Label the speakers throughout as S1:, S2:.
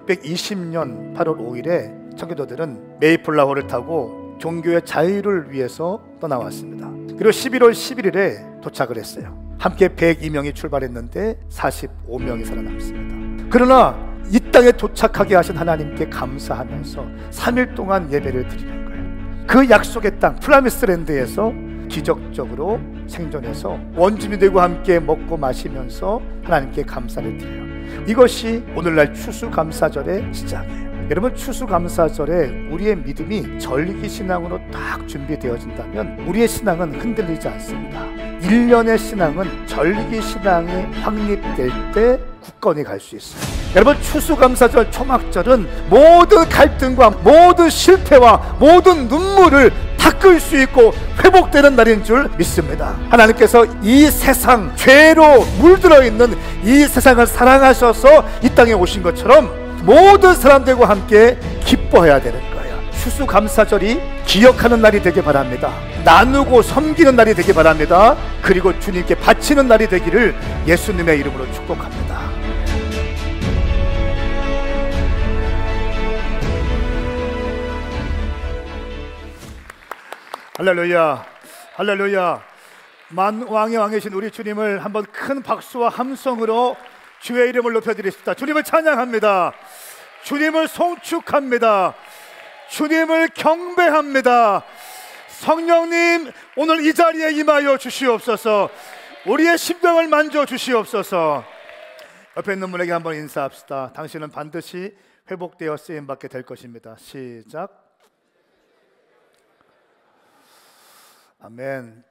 S1: 1620년 8월 5일에 청교도들은 메이플라워를 타고 종교의 자유를 위해서 떠나왔습니다. 그리고 11월 11일에 도착을 했어요. 함께 102명이 출발했는데 45명이 살아남습니다. 그러나 이 땅에 도착하게 하신 하나님께 감사하면서 3일 동안 예배를 드리는 거예요. 그 약속의 땅 프라미스랜드에서 기적적으로 생존해서 원주민들과 함께 먹고 마시면서 하나님께 감사를 드려요. 이것이 오늘날 추수감사절의 시작이에요. 여러분, 추수감사절에 우리의 믿음이 절기신앙으로 딱 준비되어진다면 우리의 신앙은 흔들리지 않습니다. 1년의 신앙은 절기신앙이 확립될 때 굳건히 갈 수 있어요. 여러분, 추수감사절 초막절은 모든 갈등과 모든 실패와 모든 눈물을 닦을 수 있고 회복되는 날인 줄 믿습니다. 하나님께서 이 세상, 죄로 물들어 있는 이 세상을 사랑하셔서 이 땅에 오신 것처럼 모든 사람들과 함께 기뻐해야 되는 거예요. 추수감사절이 기억하는 날이 되길 바랍니다. 나누고 섬기는 날이 되길 바랍니다. 그리고 주님께 바치는 날이 되기를 예수님의 이름으로 축복합니다. 할렐루야, 할렐루야. 만왕의 왕이신 우리 주님을 한번 큰 박수와 함성으로 주의 이름을 높여드리십시다. 주님을 찬양합니다. 주님을 송축합니다. 주님을 경배합니다. 성령님, 오늘 이 자리에 임하여 주시옵소서. 우리의 심령을 만져 주시옵소서. 옆에 있는 분에게 한번 인사합시다. 당신은 반드시 회복되어 쓰임받게 될 것입니다. 시작. 아멘.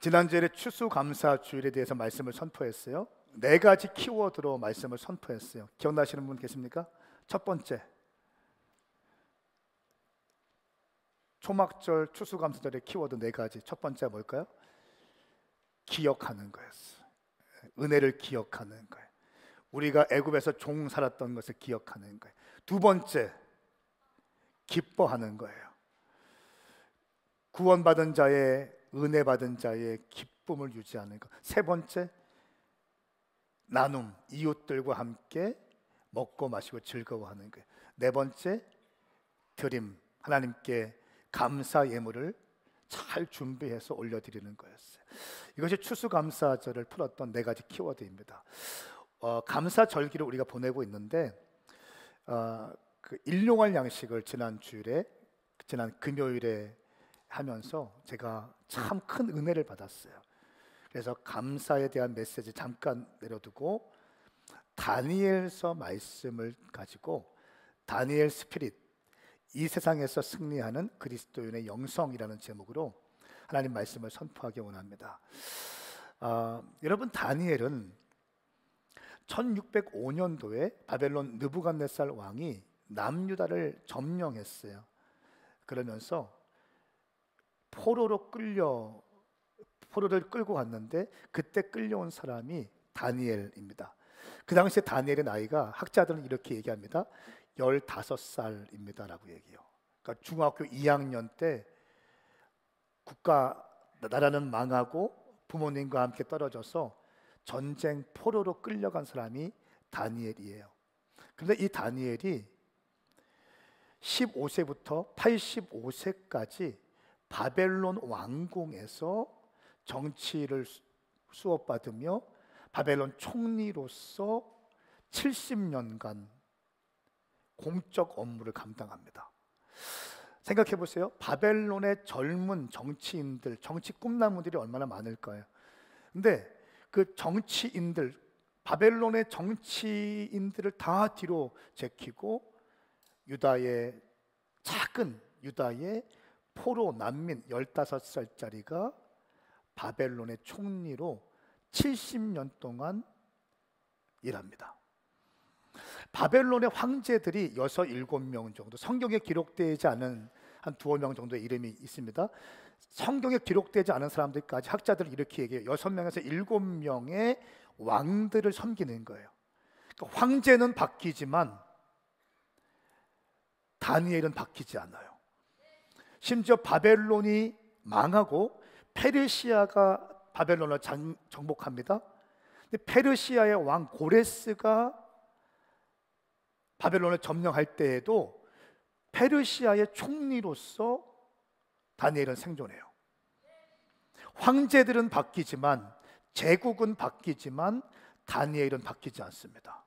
S1: 지난주에 추수감사주일에 대해서 말씀을 선포했어요. 4가지 키워드로 말씀을 선포했어요. 기억나시는 분 계십니까? 첫 번째, 초막절 추수감사절의 키워드 4가지. 첫 번째가 뭘까요? 기억하는 거였어요. 은혜를 기억하는 거예요. 우리가 애굽에서 종 살았던 것을 기억하는 거예요. 두 번째, 기뻐하는 거예요. 구원받은 자의, 은혜 받은 자의 기쁨을 유지하는 것. 세 번째, 나눔, 이웃들과 함께 먹고 마시고 즐거워하는 거예요. 네 번째, 드림, 하나님께 감사 예물을 잘 준비해서 올려드리는 거였어요. 이것이 추수감사절을 풀었던 4가지 키워드입니다. 감사절기를 우리가 보내고 있는데 그 일용할 양식을 지난 금요일에 하면서 제가 참 큰 은혜를 받았어요. 그래서 감사에 대한 메시지 잠깐 내려두고 다니엘서 말씀을 가지고 다니엘 스피릿, 이 세상에서 승리하는 그리스도인의 영성이라는 제목으로 하나님 말씀을 선포하기 원합니다. 여러분, 다니엘은 1605년도에 바벨론 느부갓네살 왕이 남유다를 점령했어요. 그러면서 포로를 끌고 갔는데 그때 끌려온 사람이 다니엘입니다. 그 당시에 다니엘의 나이가 학자들은 이렇게 얘기합니다. 15살입니다 라고 얘기해요. 그러니까 중학교 2학년 때 나라는 망하고 부모님과 함께 떨어져서 전쟁 포로로 끌려간 사람이 다니엘이에요. 그런데 이 다니엘이 15세부터 85세까지 바벨론 왕궁에서 정치를 수업받으며 바벨론 총리로서 70년간 공적 업무를 감당합니다. 생각해 보세요. 바벨론의 젊은 정치인들, 정치 꿈나무들이 얼마나 많을까요? 근데 그 정치인들, 바벨론의 정치인들을 다 뒤로 제키고 작은 유다의 포로 난민 15살짜리가 바벨론의 총리로 70년 동안 일합니다. 바벨론의 황제들이 6, 7명 정도, 성경에 기록되지 않은 한 2명 정도의 이름이 있습니다. 성경에 기록되지 않은 사람들까지 학자들은 이렇게 얘기해요. 6명에서 7명의 왕들을 섬기는 거예요. 그러니까 황제는 바뀌지만 다니엘은 바뀌지 않아요. 심지어 바벨론이 망하고 페르시아가 바벨론을 정복합니다. 근데 페르시아의 왕 고레스가 바벨론을 점령할 때에도 페르시아의 총리로서 다니엘은 생존해요. 황제들은 바뀌지만, 제국은 바뀌지만 다니엘은 바뀌지 않습니다.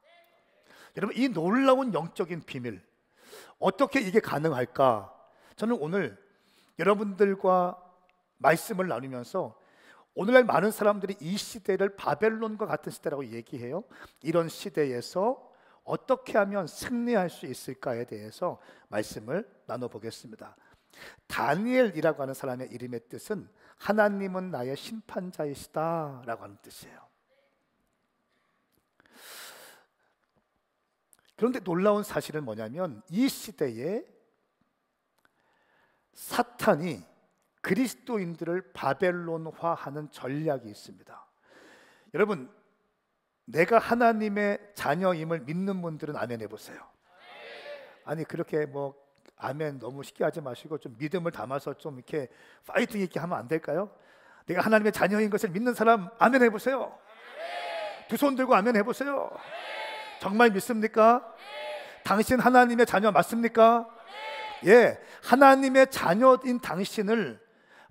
S1: 여러분, 이 놀라운 영적인 비밀, 어떻게 이게 가능할까? 저는 오늘 여러분들과 말씀을 나누면서 오늘날 많은 사람들이 이 시대를 바벨론과 같은 시대라고 얘기해요. 이런 시대에서 어떻게 하면 승리할 수 있을까에 대해서 말씀을 나눠보겠습니다. 다니엘이라고 하는 사람의 이름의 뜻은 하나님은 나의 심판자이시다 라고 하는 뜻이에요. 그런데 놀라운 사실은 뭐냐면, 이 시대에 사탄이 그리스도인들을 바벨론화하는 전략이 있습니다. 여러분, 내가 하나님의 자녀임을 믿는 분들은 아멘 해보세요. 아니, 그렇게 뭐 아멘 너무 쉽게 하지 마시고 좀 믿음을 담아서 좀 이렇게 파이팅 있게 하면 안 될까요? 내가 하나님의 자녀인 것을 믿는 사람 아멘 해보세요. 두 손 들고 아멘 해보세요. 정말 믿습니까? 당신 하나님의 자녀 맞습니까? 예, 하나님의 자녀인 당신을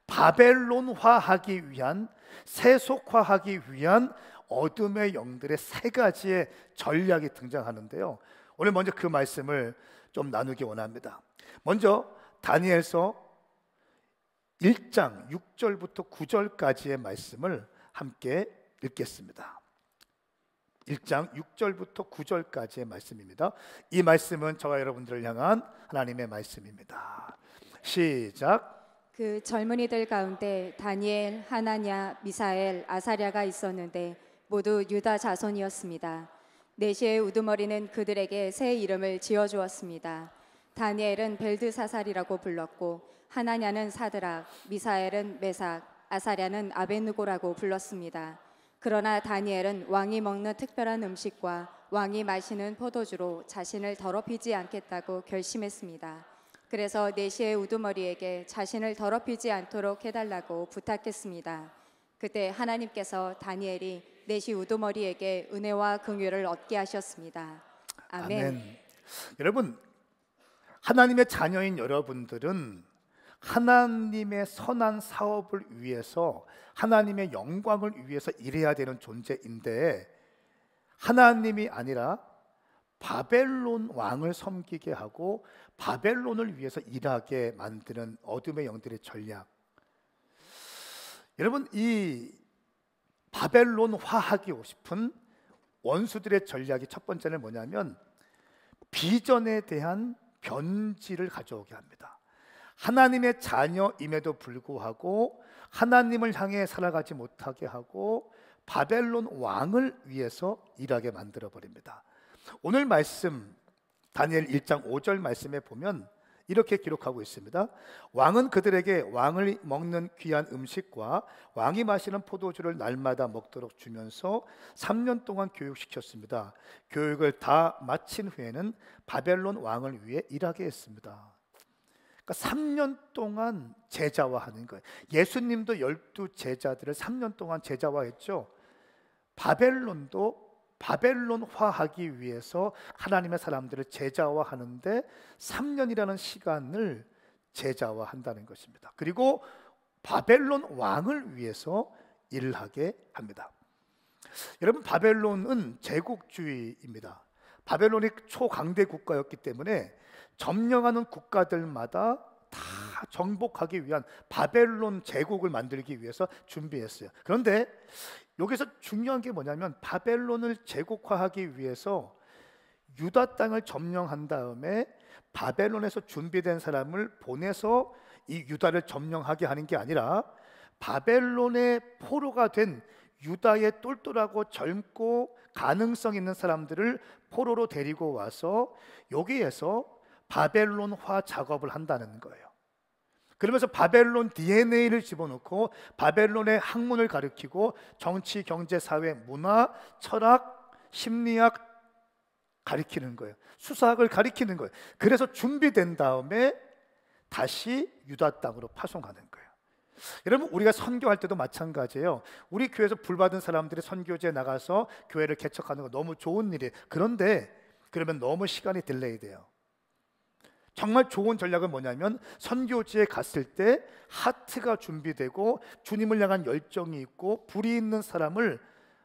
S1: 바벨론화하기 위한, 세속화하기 위한 어둠의 영들의 세 가지의 전략이 등장하는데요. 오늘 먼저 그 말씀을 좀 나누기 원합니다. 먼저 다니엘서 1장 6절부터 9절까지의 말씀을 함께 읽겠습니다. 1장 6절부터 9절까지의 말씀입니다. 이 말씀은 저와 여러분들을 향한 하나님의 말씀입니다. 시작.
S2: 그 젊은이들 가운데 다니엘, 하나냐, 미사엘, 아사랴가 있었는데 모두 유다 자손이었습니다. 네시의 우두머리는 그들에게 새 이름을 지어주었습니다. 다니엘은 벨드사살이라고 불렀고, 하나냐는 사드락, 미사엘은 메삭, 아사랴는 아벳느고라고 불렀습니다. 그러나 다니엘은 왕이 먹는 특별한 음식과 왕이 마시는 포도주로 자신을 더럽히지 않겠다고 결심했습니다. 그래서 네시의 우두머리에게 자신을 더럽히지 않도록 해달라고 부탁했습니다. 그때 하나님께서 다니엘이 네시 우두머리에게 은혜와 긍휼을 얻게 하셨습니다. 아멘.
S1: 아멘. 여러분, 하나님의 자녀인 여러분들은 하나님의 선한 사업을 위해서, 하나님의 영광을 위해서 일해야 되는 존재인데, 하나님이 아니라 바벨론 왕을 섬기게 하고 바벨론을 위해서 일하게 만드는 어둠의 영들의 전략. 여러분, 이 바벨론화하기 싶은 원수들의 전략이 첫 번째는 뭐냐면, 비전에 대한 변질을 가져오게 합니다. 하나님의 자녀임에도 불구하고 하나님을 향해 살아가지 못하게 하고 바벨론 왕을 위해서 일하게 만들어 버립니다. 오늘 말씀 다니엘 1장 5절 말씀에 보면 이렇게 기록하고 있습니다. 왕은 그들에게 왕을 먹는 귀한 음식과 왕이 마시는 포도주를 날마다 먹도록 주면서 3년 동안 교육시켰습니다. 교육을 다 마친 후에는 바벨론 왕을 위해 일하게 했습니다. 그러니까 3년 동안 제자화하는 거예요. 예수님도 12제자들을 3년 동안 제자화했죠. 바벨론도 바벨론화하기 위해서 하나님의 사람들을 제자화하는데 3년이라는 시간을 제자화한다는 것입니다. 그리고 바벨론 왕을 위해서 일을 하게 합니다. 여러분, 바벨론은 제국주의입니다. 바벨론이 초강대 국가였기 때문에 점령하는 국가들마다 다 정복하기 위한 바벨론 제국을 만들기 위해서 준비했어요. 그런데 여기서 중요한 게 뭐냐면, 바벨론을 제국화하기 위해서 유다 땅을 점령한 다음에 바벨론에서 준비된 사람을 보내서 이 유다를 점령하게 하는 게 아니라, 바벨론의 포로가 된 유다의 똘똘하고 젊고 가능성 있는 사람들을 포로로 데리고 와서 여기에서 바벨론화 작업을 한다는 거예요. 그러면서 바벨론 DNA를 집어넣고 바벨론의 학문을 가르치고 정치, 경제, 사회, 문화, 철학, 심리학 가르치는 거예요. 수사학을 가르치는 거예요. 그래서 준비된 다음에 다시 유다 땅으로 파송하는 거예요. 여러분, 우리가 선교할 때도 마찬가지예요. 우리 교회에서 불받은 사람들이 선교지에 나가서 교회를 개척하는 거 너무 좋은 일이에요. 그런데 그러면 너무 시간이 딜레이 돼요. 정말 좋은 전략은 뭐냐면 선교지에 갔을 때 하트가 준비되고 주님을 향한 열정이 있고 불이 있는 사람을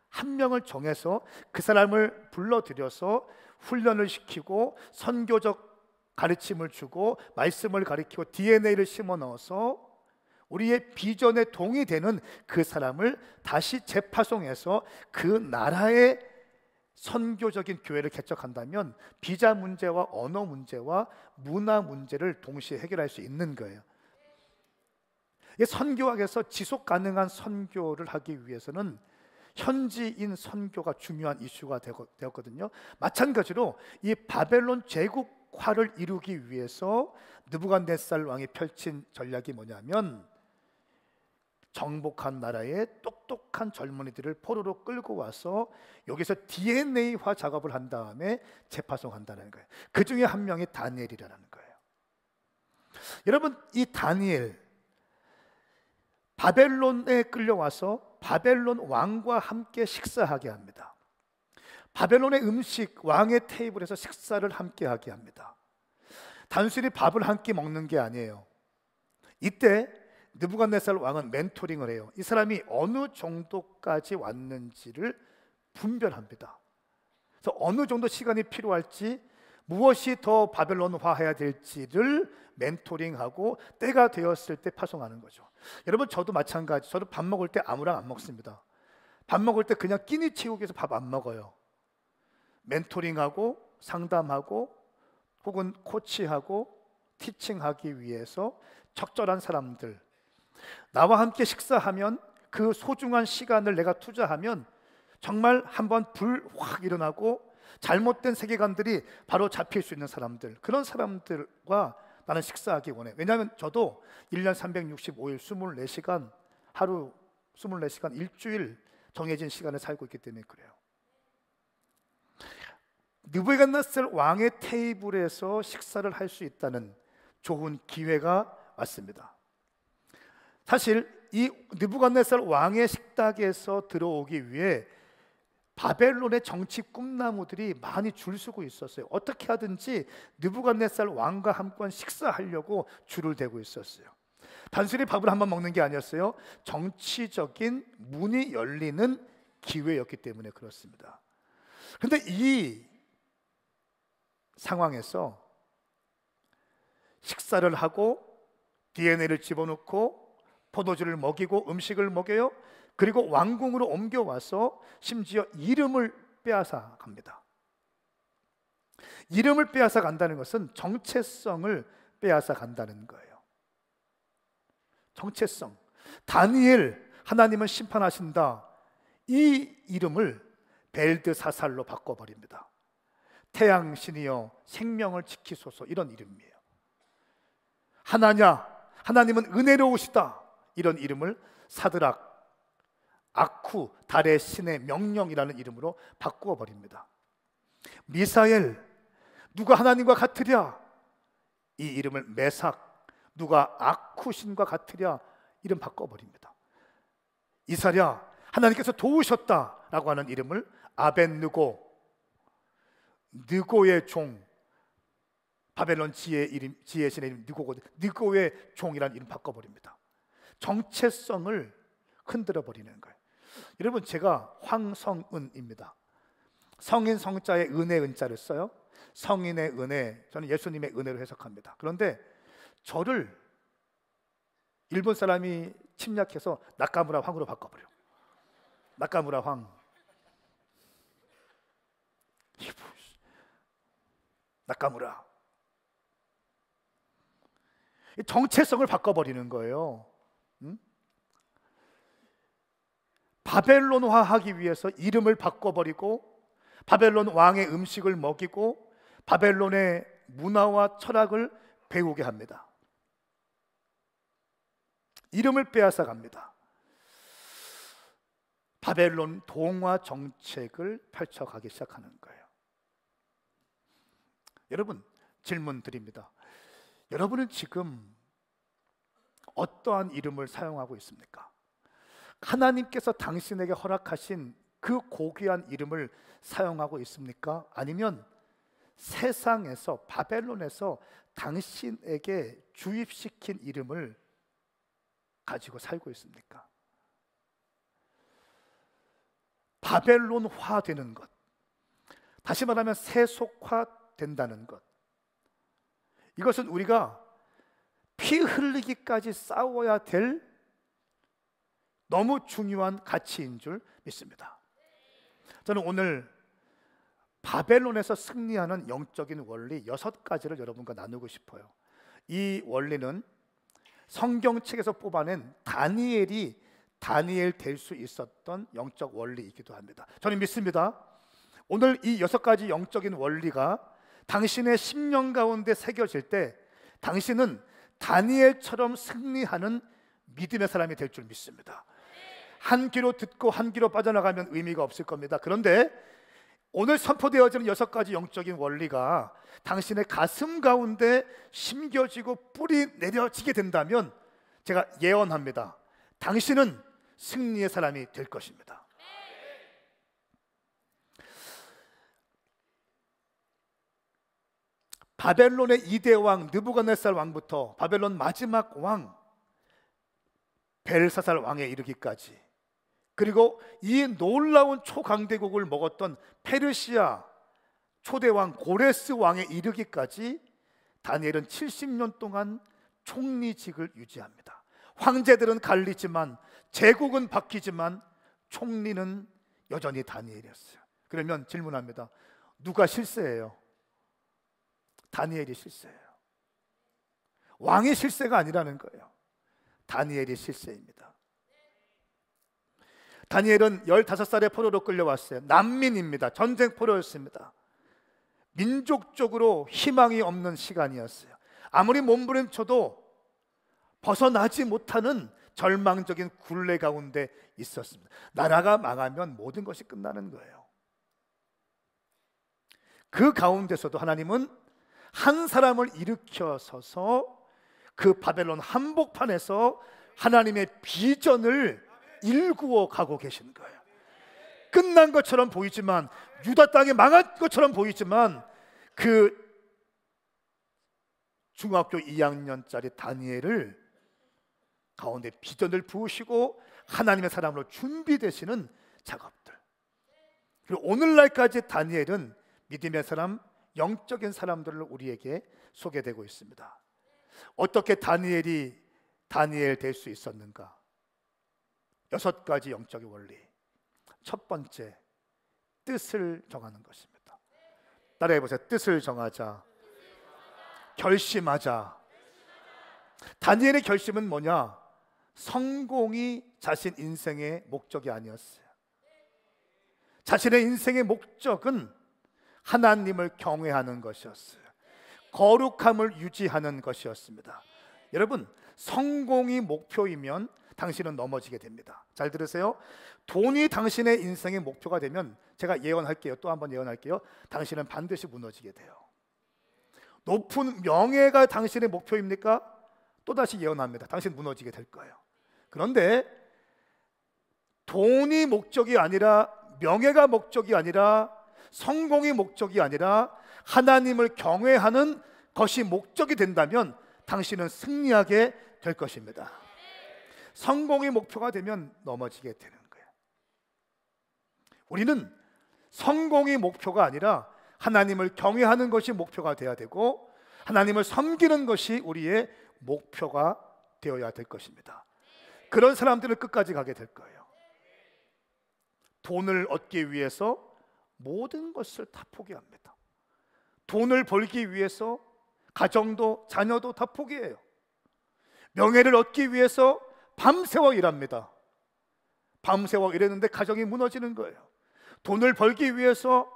S1: 한 명을 정해서 그 사람을 불러들여서 훈련을 시키고 선교적 가르침을 주고 말씀을 가르치고 DNA를 심어 넣어서 우리의 비전에 동의되는 그 사람을 다시 재파송해서 그 나라의 선교적인 교회를 개척한다면 비자 문제와 언어 문제와 문화 문제를 동시에 해결할 수 있는 거예요. 선교학에서 지속 가능한 선교를 하기 위해서는 현지인 선교가 중요한 이슈가 되었거든요. 마찬가지로 이 바벨론 제국화를 이루기 위해서 느부갓네살 왕이 펼친 전략이 뭐냐면 정복한 나라의 똑똑한 젊은이들을 포로로 끌고 와서 여기서 DNA화 작업을 한 다음에 재파송한다는 거예요. 그 중에 한 명이 다니엘이라는 거예요. 여러분, 이 다니엘 바벨론에 끌려와서 바벨론 왕과 함께 식사하게 합니다. 바벨론의 음식, 왕의 테이블에서 식사를 함께 하게 합니다. 단순히 밥을 한 끼 먹는 게 아니에요. 이때 느부갓네살 왕은 멘토링을 해요. 이 사람이 어느 정도까지 왔는지를 분별합니다. 그래서 어느 정도 시간이 필요할지, 무엇이 더 바벨론화해야 될지를 멘토링하고 때가 되었을 때 파송하는 거죠. 여러분, 저도 마찬가지. 저도 밥 먹을 때 아무랑 안 먹습니다. 밥 먹을 때 그냥 끼니 채우기 위해서 밥 안 먹어요. 멘토링하고 상담하고 혹은 코치하고 티칭하기 위해서 적절한 사람들, 나와 함께 식사하면 그 소중한 시간을 내가 투자하면 정말 한번 불 확 일어나고 잘못된 세계관들이 바로 잡힐 수 있는 사람들, 그런 사람들과 나는 식사하기 원해. 왜냐하면 저도 1년 365일 24시간, 하루 24시간, 일주일 정해진 시간을 살고 있기 때문에 그래요. 느부갓네살 왕의 테이블에서 식사를 할 수 있다는 좋은 기회가 왔습니다. 사실 이 느부갓네살 왕의 식탁에서 들어오기 위해 바벨론의 정치 꿈나무들이 많이 줄 서고 있었어요. 어떻게 하든지 느부갓네살 왕과 함께 식사하려고 줄을 대고 있었어요. 단순히 밥을 한번 먹는 게 아니었어요. 정치적인 문이 열리는 기회였기 때문에 그렇습니다. 그런데 이 상황에서 식사를 하고 DNA를 집어넣고 포도주를 먹이고 음식을 먹여요. 그리고 왕궁으로 옮겨와서 심지어 이름을 빼앗아 갑니다. 이름을 빼앗아 간다는 것은 정체성을 빼앗아 간다는 거예요. 정체성. 다니엘, 하나님은 심판하신다. 이 이름을 벨드사살로 바꿔버립니다. 태양신이여 생명을 지키소서, 이런 이름이에요. 하나냐, 하나님은 은혜로우시다, 이런 이름을 사드락, 아쿠, 달의 신의 명령이라는 이름으로 바꾸어 버립니다. 미사엘, 누가 하나님과 같으랴, 이 이름을 메삭, 누가 아쿠 신과 같으랴, 이름 바꿔 버립니다. 이사랴, 하나님께서 도우셨다라고 하는 이름을 아벤느고, 느고의 종, 바벨론 지혜의 신의 이름 느고고, 느고의 종이라는 이름 바꿔버립니다. 정체성을 흔들어 버리는 거예요. 여러분, 제가 황성은입니다. 성인 성자의 은혜 은자를 써요. 성인의 은혜, 저는 예수님의 은혜로 해석합니다. 그런데 저를 일본 사람이 침략해서 나카무라 황으로 바꿔버려요. 나카무라 황. 나카무라. 정체성을 바꿔버리는 거예요. 바벨론화하기 위해서 이름을 바꿔버리고 바벨론 왕의 음식을 먹이고 바벨론의 문화와 철학을 배우게 합니다. 이름을 빼앗아 갑니다. 바벨론 동화 정책을 펼쳐가기 시작하는 거예요. 여러분, 질문 드립니다. 여러분은 지금 어떠한 이름을 사용하고 있습니까? 하나님께서 당신에게 허락하신 그 고귀한 이름을 사용하고 있습니까? 아니면 세상에서, 바벨론에서 당신에게 주입시킨 이름을 가지고 살고 있습니까? 바벨론화 되는 것, 다시 말하면 세속화된다는 것, 이것은 우리가 피 흘리기까지 싸워야 될 너무 중요한 가치인 줄 믿습니다. 저는 오늘 바벨론에서 승리하는 영적인 원리 6가지를 여러분과 나누고 싶어요. 이 원리는 성경책에서 뽑아낸 다니엘이 다니엘 될 수 있었던 영적 원리이기도 합니다. 저는 믿습니다. 오늘 이 6가지 영적인 원리가 당신의 심령 가운데 새겨질 때 당신은 다니엘처럼 승리하는 믿음의 사람이 될 줄 믿습니다. 한 귀로 듣고 한 귀로 빠져나가면 의미가 없을 겁니다. 그런데 오늘 선포되어지는 6가지 영적인 원리가 당신의 가슴 가운데 심겨지고 뿌리 내려지게 된다면 제가 예언합니다. 당신은 승리의 사람이 될 것입니다. 바벨론의 2대 왕 느부갓네살 왕부터 바벨론 마지막 왕 벨사살 왕에 이르기까지, 그리고 이 놀라운 초강대국을 먹었던 페르시아 초대왕 고레스 왕에 이르기까지 다니엘은 70년 동안 총리직을 유지합니다. 황제들은 갈리지만, 제국은 바뀌지만 총리는 여전히 다니엘이었어요. 그러면 질문합니다. 누가 실세예요? 다니엘이 실세예요. 왕이 실세가 아니라는 거예요. 다니엘이 실세입니다. 다니엘은 15살에 포로로 끌려왔어요. 난민입니다. 전쟁 포로였습니다. 민족적으로 희망이 없는 시간이었어요. 아무리 몸부림쳐도 벗어나지 못하는 절망적인 굴레 가운데 있었습니다. 나라가 망하면 모든 것이 끝나는 거예요. 그 가운데서도 하나님은 한 사람을 일으켜서서 그 바벨론 한복판에서 하나님의 비전을 일구어 가고 계신 거예요. 끝난 것처럼 보이지만, 유다 땅이 망한 것처럼 보이지만, 그 중학교 2학년짜리 다니엘을 가운데 비전을 부으시고 하나님의 사람으로 준비되시는 작업들. 그리고 오늘날까지 다니엘은 믿음의 사람, 영적인 사람들을 우리에게 소개되고 있습니다. 어떻게 다니엘이 다니엘 될 수 있었는가? 6가지 영적인 원리. 첫 번째, 뜻을 정하는 것입니다. 따라해 보세요. 뜻을 정하자. 결심하자. 다니엘의 결심은 뭐냐? 성공이 자신 인생의 목적이 아니었어요. 자신의 인생의 목적은 하나님을 경외하는 것이었어요. 거룩함을 유지하는 것이었습니다. 여러분, 성공이 목표이면 당신은 넘어지게 됩니다. 잘 들으세요. 돈이 당신의 인생의 목표가 되면, 제가 예언할게요. 또 한번 예언할게요. 당신은 반드시 무너지게 돼요. 높은 명예가 당신의 목표입니까? 또다시 예언합니다. 당신 무너지게 될 거예요. 그런데 돈이 목적이 아니라, 명예가 목적이 아니라, 성공이 목적이 아니라 하나님을 경외하는 것이 목적이 된다면 당신은 승리하게 될 것입니다. 성공이 목표가 되면 넘어지게 되는 거예요. 우리는 성공이 목표가 아니라 하나님을 경외하는 것이 목표가 되어야 되고, 하나님을 섬기는 것이 우리의 목표가 되어야 될 것입니다. 그런 사람들은 끝까지 가게 될 거예요. 돈을 얻기 위해서 모든 것을 다 포기합니다. 돈을 벌기 위해서 가정도 자녀도 다 포기해요. 명예를 얻기 위해서 밤새워 일합니다. 밤새워 일했는데 가정이 무너지는 거예요. 돈을 벌기 위해서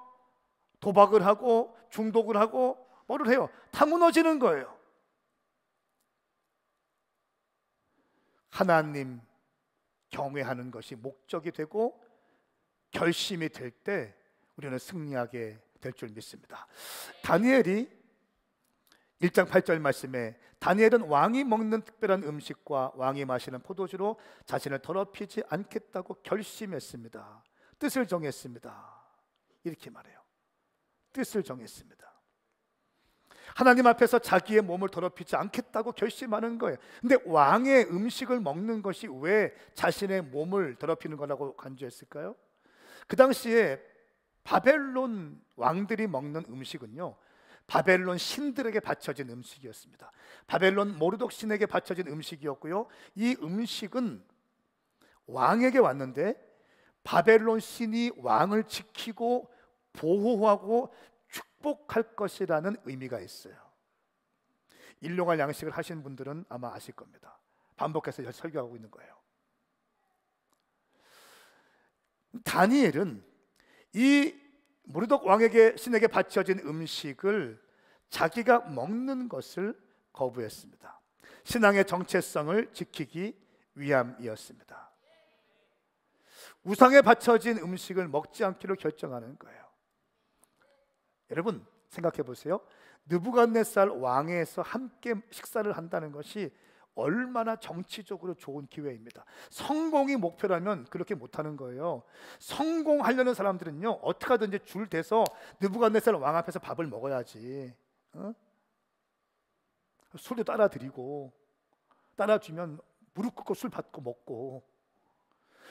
S1: 도박을 하고 중독을 하고 뭐를 해요? 다 무너지는 거예요. 하나님 경외하는 것이 목적이 되고 결심이 될 때 우리는 승리하게 될 줄 믿습니다. 다니엘이 1장 8절 말씀에, 다니엘은 왕이 먹는 특별한 음식과 왕이 마시는 포도주로 자신을 더럽히지 않겠다고 결심했습니다. 뜻을 정했습니다. 이렇게 말해요. 뜻을 정했습니다. 하나님 앞에서 자기의 몸을 더럽히지 않겠다고 결심하는 거예요. 근데 왕의 음식을 먹는 것이 왜 자신의 몸을 더럽히는 거라고 간주했을까요? 그 당시에 바벨론 왕들이 먹는 음식은요, 바벨론 신들에게 바쳐진 음식이었습니다. 바벨론 모르독 신에게 바쳐진 음식이었고요, 이 음식은 왕에게 왔는데 바벨론 신이 왕을 지키고 보호하고 축복할 것이라는 의미가 있어요. 일용할 양식을 하시는 분들은 아마 아실 겁니다. 반복해서 설교하고 있는 거예요. 다니엘은 이 모르독 왕에게 신에게 바쳐진 음식을 자기가 먹는 것을 거부했습니다. 신앙의 정체성을 지키기 위함이었습니다. 우상에 바쳐진 음식을 먹지 않기로 결정하는 거예요. 여러분 생각해 보세요. 느부갓네살 왕에서 함께 식사를 한다는 것이 얼마나 정치적으로 좋은 기회입니다. 성공이 목표라면 그렇게 못하는 거예요. 성공하려는 사람들은요, 어떻게 하든지 줄 대서 느부갓네살 왕 앞에서 밥을 먹어야지. 술도 따라 드리고, 따라 주면 무릎 꿇고 술 받고 먹고.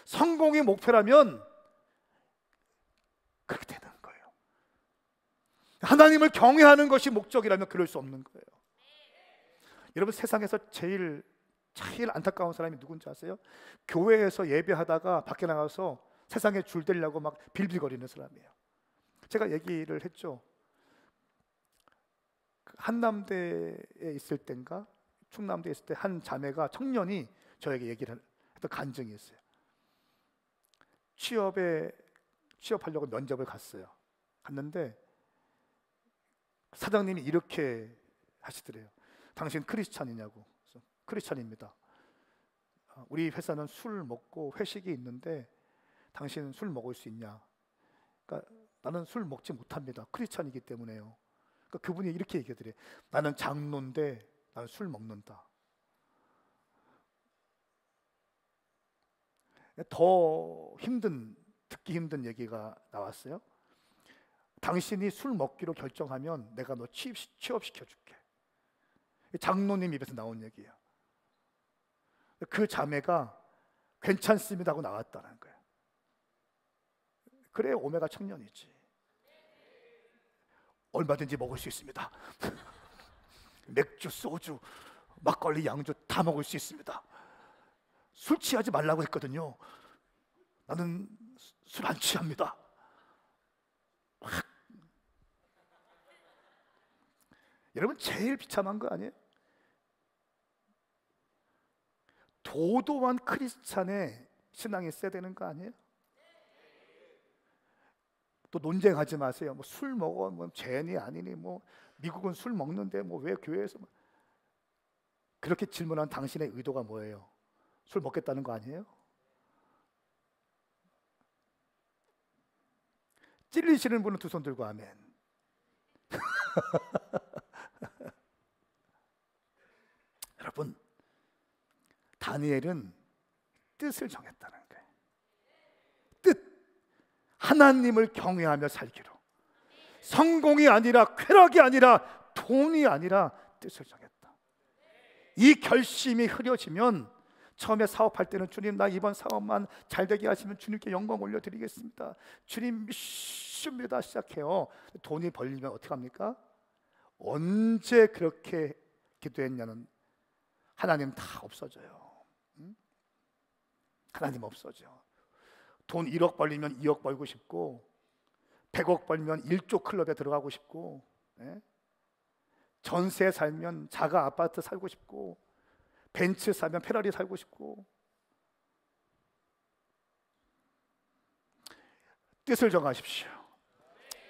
S1: 성공이 목표라면 그렇게 되는 거예요. 하나님을 경외하는 것이 목적이라면 그럴 수 없는 거예요. 여러분 세상에서 제일 안타까운 사람이 누군지 아세요? 교회에서 예배하다가 밖에 나가서 세상에 줄 대려고 막 빌빌거리는 사람이에요. 제가 얘기를 했죠. 한남대에 있을 때인가 충남대에 있을 때 한 자매가 청년이 저에게 얘기를 했던 간증이 있어요. 취업하려고 면접을 갔어요. 갔는데 사장님이 이렇게 하시더래요. 당신 크리스찬이냐고. 그래서 크리스찬입니다. 우리 회사는 술 먹고 회식이 있는데 당신은 술 먹을 수 있냐? 그러니까 나는 술 먹지 못합니다. 크리스찬이기 때문에요. 그러니까 그분이 이렇게 얘기하더래요. 나는 장로인데 나는 술 먹는다. 더 듣기 힘든 얘기가 나왔어요. 당신이 술 먹기로 결정하면 내가 너 취업시켜줄게. 장로님 입에서 나온 얘기예요. 그 자매가 괜찮습니다 하고 나왔다는 거예요. 그래 오메가 청년이지. 얼마든지 먹을 수 있습니다. 맥주, 소주, 막걸리, 양주 다 먹을 수 있습니다. 술 취하지 말라고 했거든요. 나는 술 안 취합니다. 여러분 제일 비참한 거 아니에요? 도도한 크리스찬의 신앙이 있어야 되는 거 아니에요? 또 논쟁하지 마세요. 뭐 술 먹어, 뭐 죄니 아니니, 뭐 미국은 술 먹는데 뭐 왜 교회에서 그렇게 질문한 당신의 의도가 뭐예요? 술 먹겠다는 거 아니에요? 찔리시는 분은 두 손 들고 아멘. 여러분, 다니엘은 뜻을 정했다는 거예요. 뜻, 하나님을 경외하며 살기로. 성공이 아니라 쾌락이 아니라 돈이 아니라 뜻을 정했다. 이 결심이 흐려지면 처음에 사업할 때는 주님 나 이번 사업만 잘 되게 하시면 주님께 영광 올려드리겠습니다. 주님 믿습니다 시작해요. 돈이 벌리면 어떻게 합니까? 언제 그렇게 기도했냐는 하나님 다 없어져요. 하나님 없어져. 돈 1억 벌리면 2억 벌고 싶고 100억 벌면 1조 클럽에 들어가고 싶고 전세 살면 자가 아파트 살고 싶고 벤츠 사면 페라리 살고 싶고. 뜻을 정하십시오.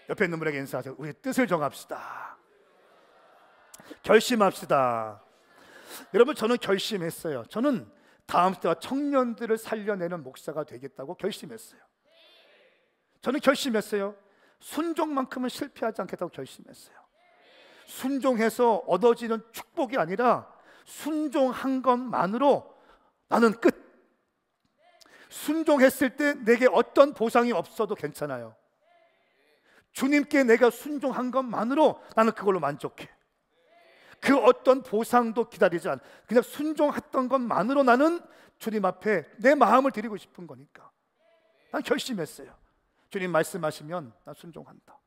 S1: 옆에 있는 분에게 인사하세요. 우리 뜻을 정합시다. 결심합시다. 여러분 저는 결심했어요. 저는 다음 때와 청년들을 살려내는 목사가 되겠다고 결심했어요. 저는 결심했어요. 순종만큼은 실패하지 않겠다고 결심했어요. 순종해서 얻어지는 축복이 아니라 순종한 것만으로 나는 끝. 순종했을 때 내게 어떤 보상이 없어도 괜찮아요. 주님께 내가 순종한 것만으로 나는 그걸로 만족해. 그 어떤 보상도 기다리지 않아. 그냥 순종했던 것만으로 나는 주님 앞에 내 마음을 드리고 싶은 거니까 난 결심했어요. 주님 말씀하시면 난 순종한다.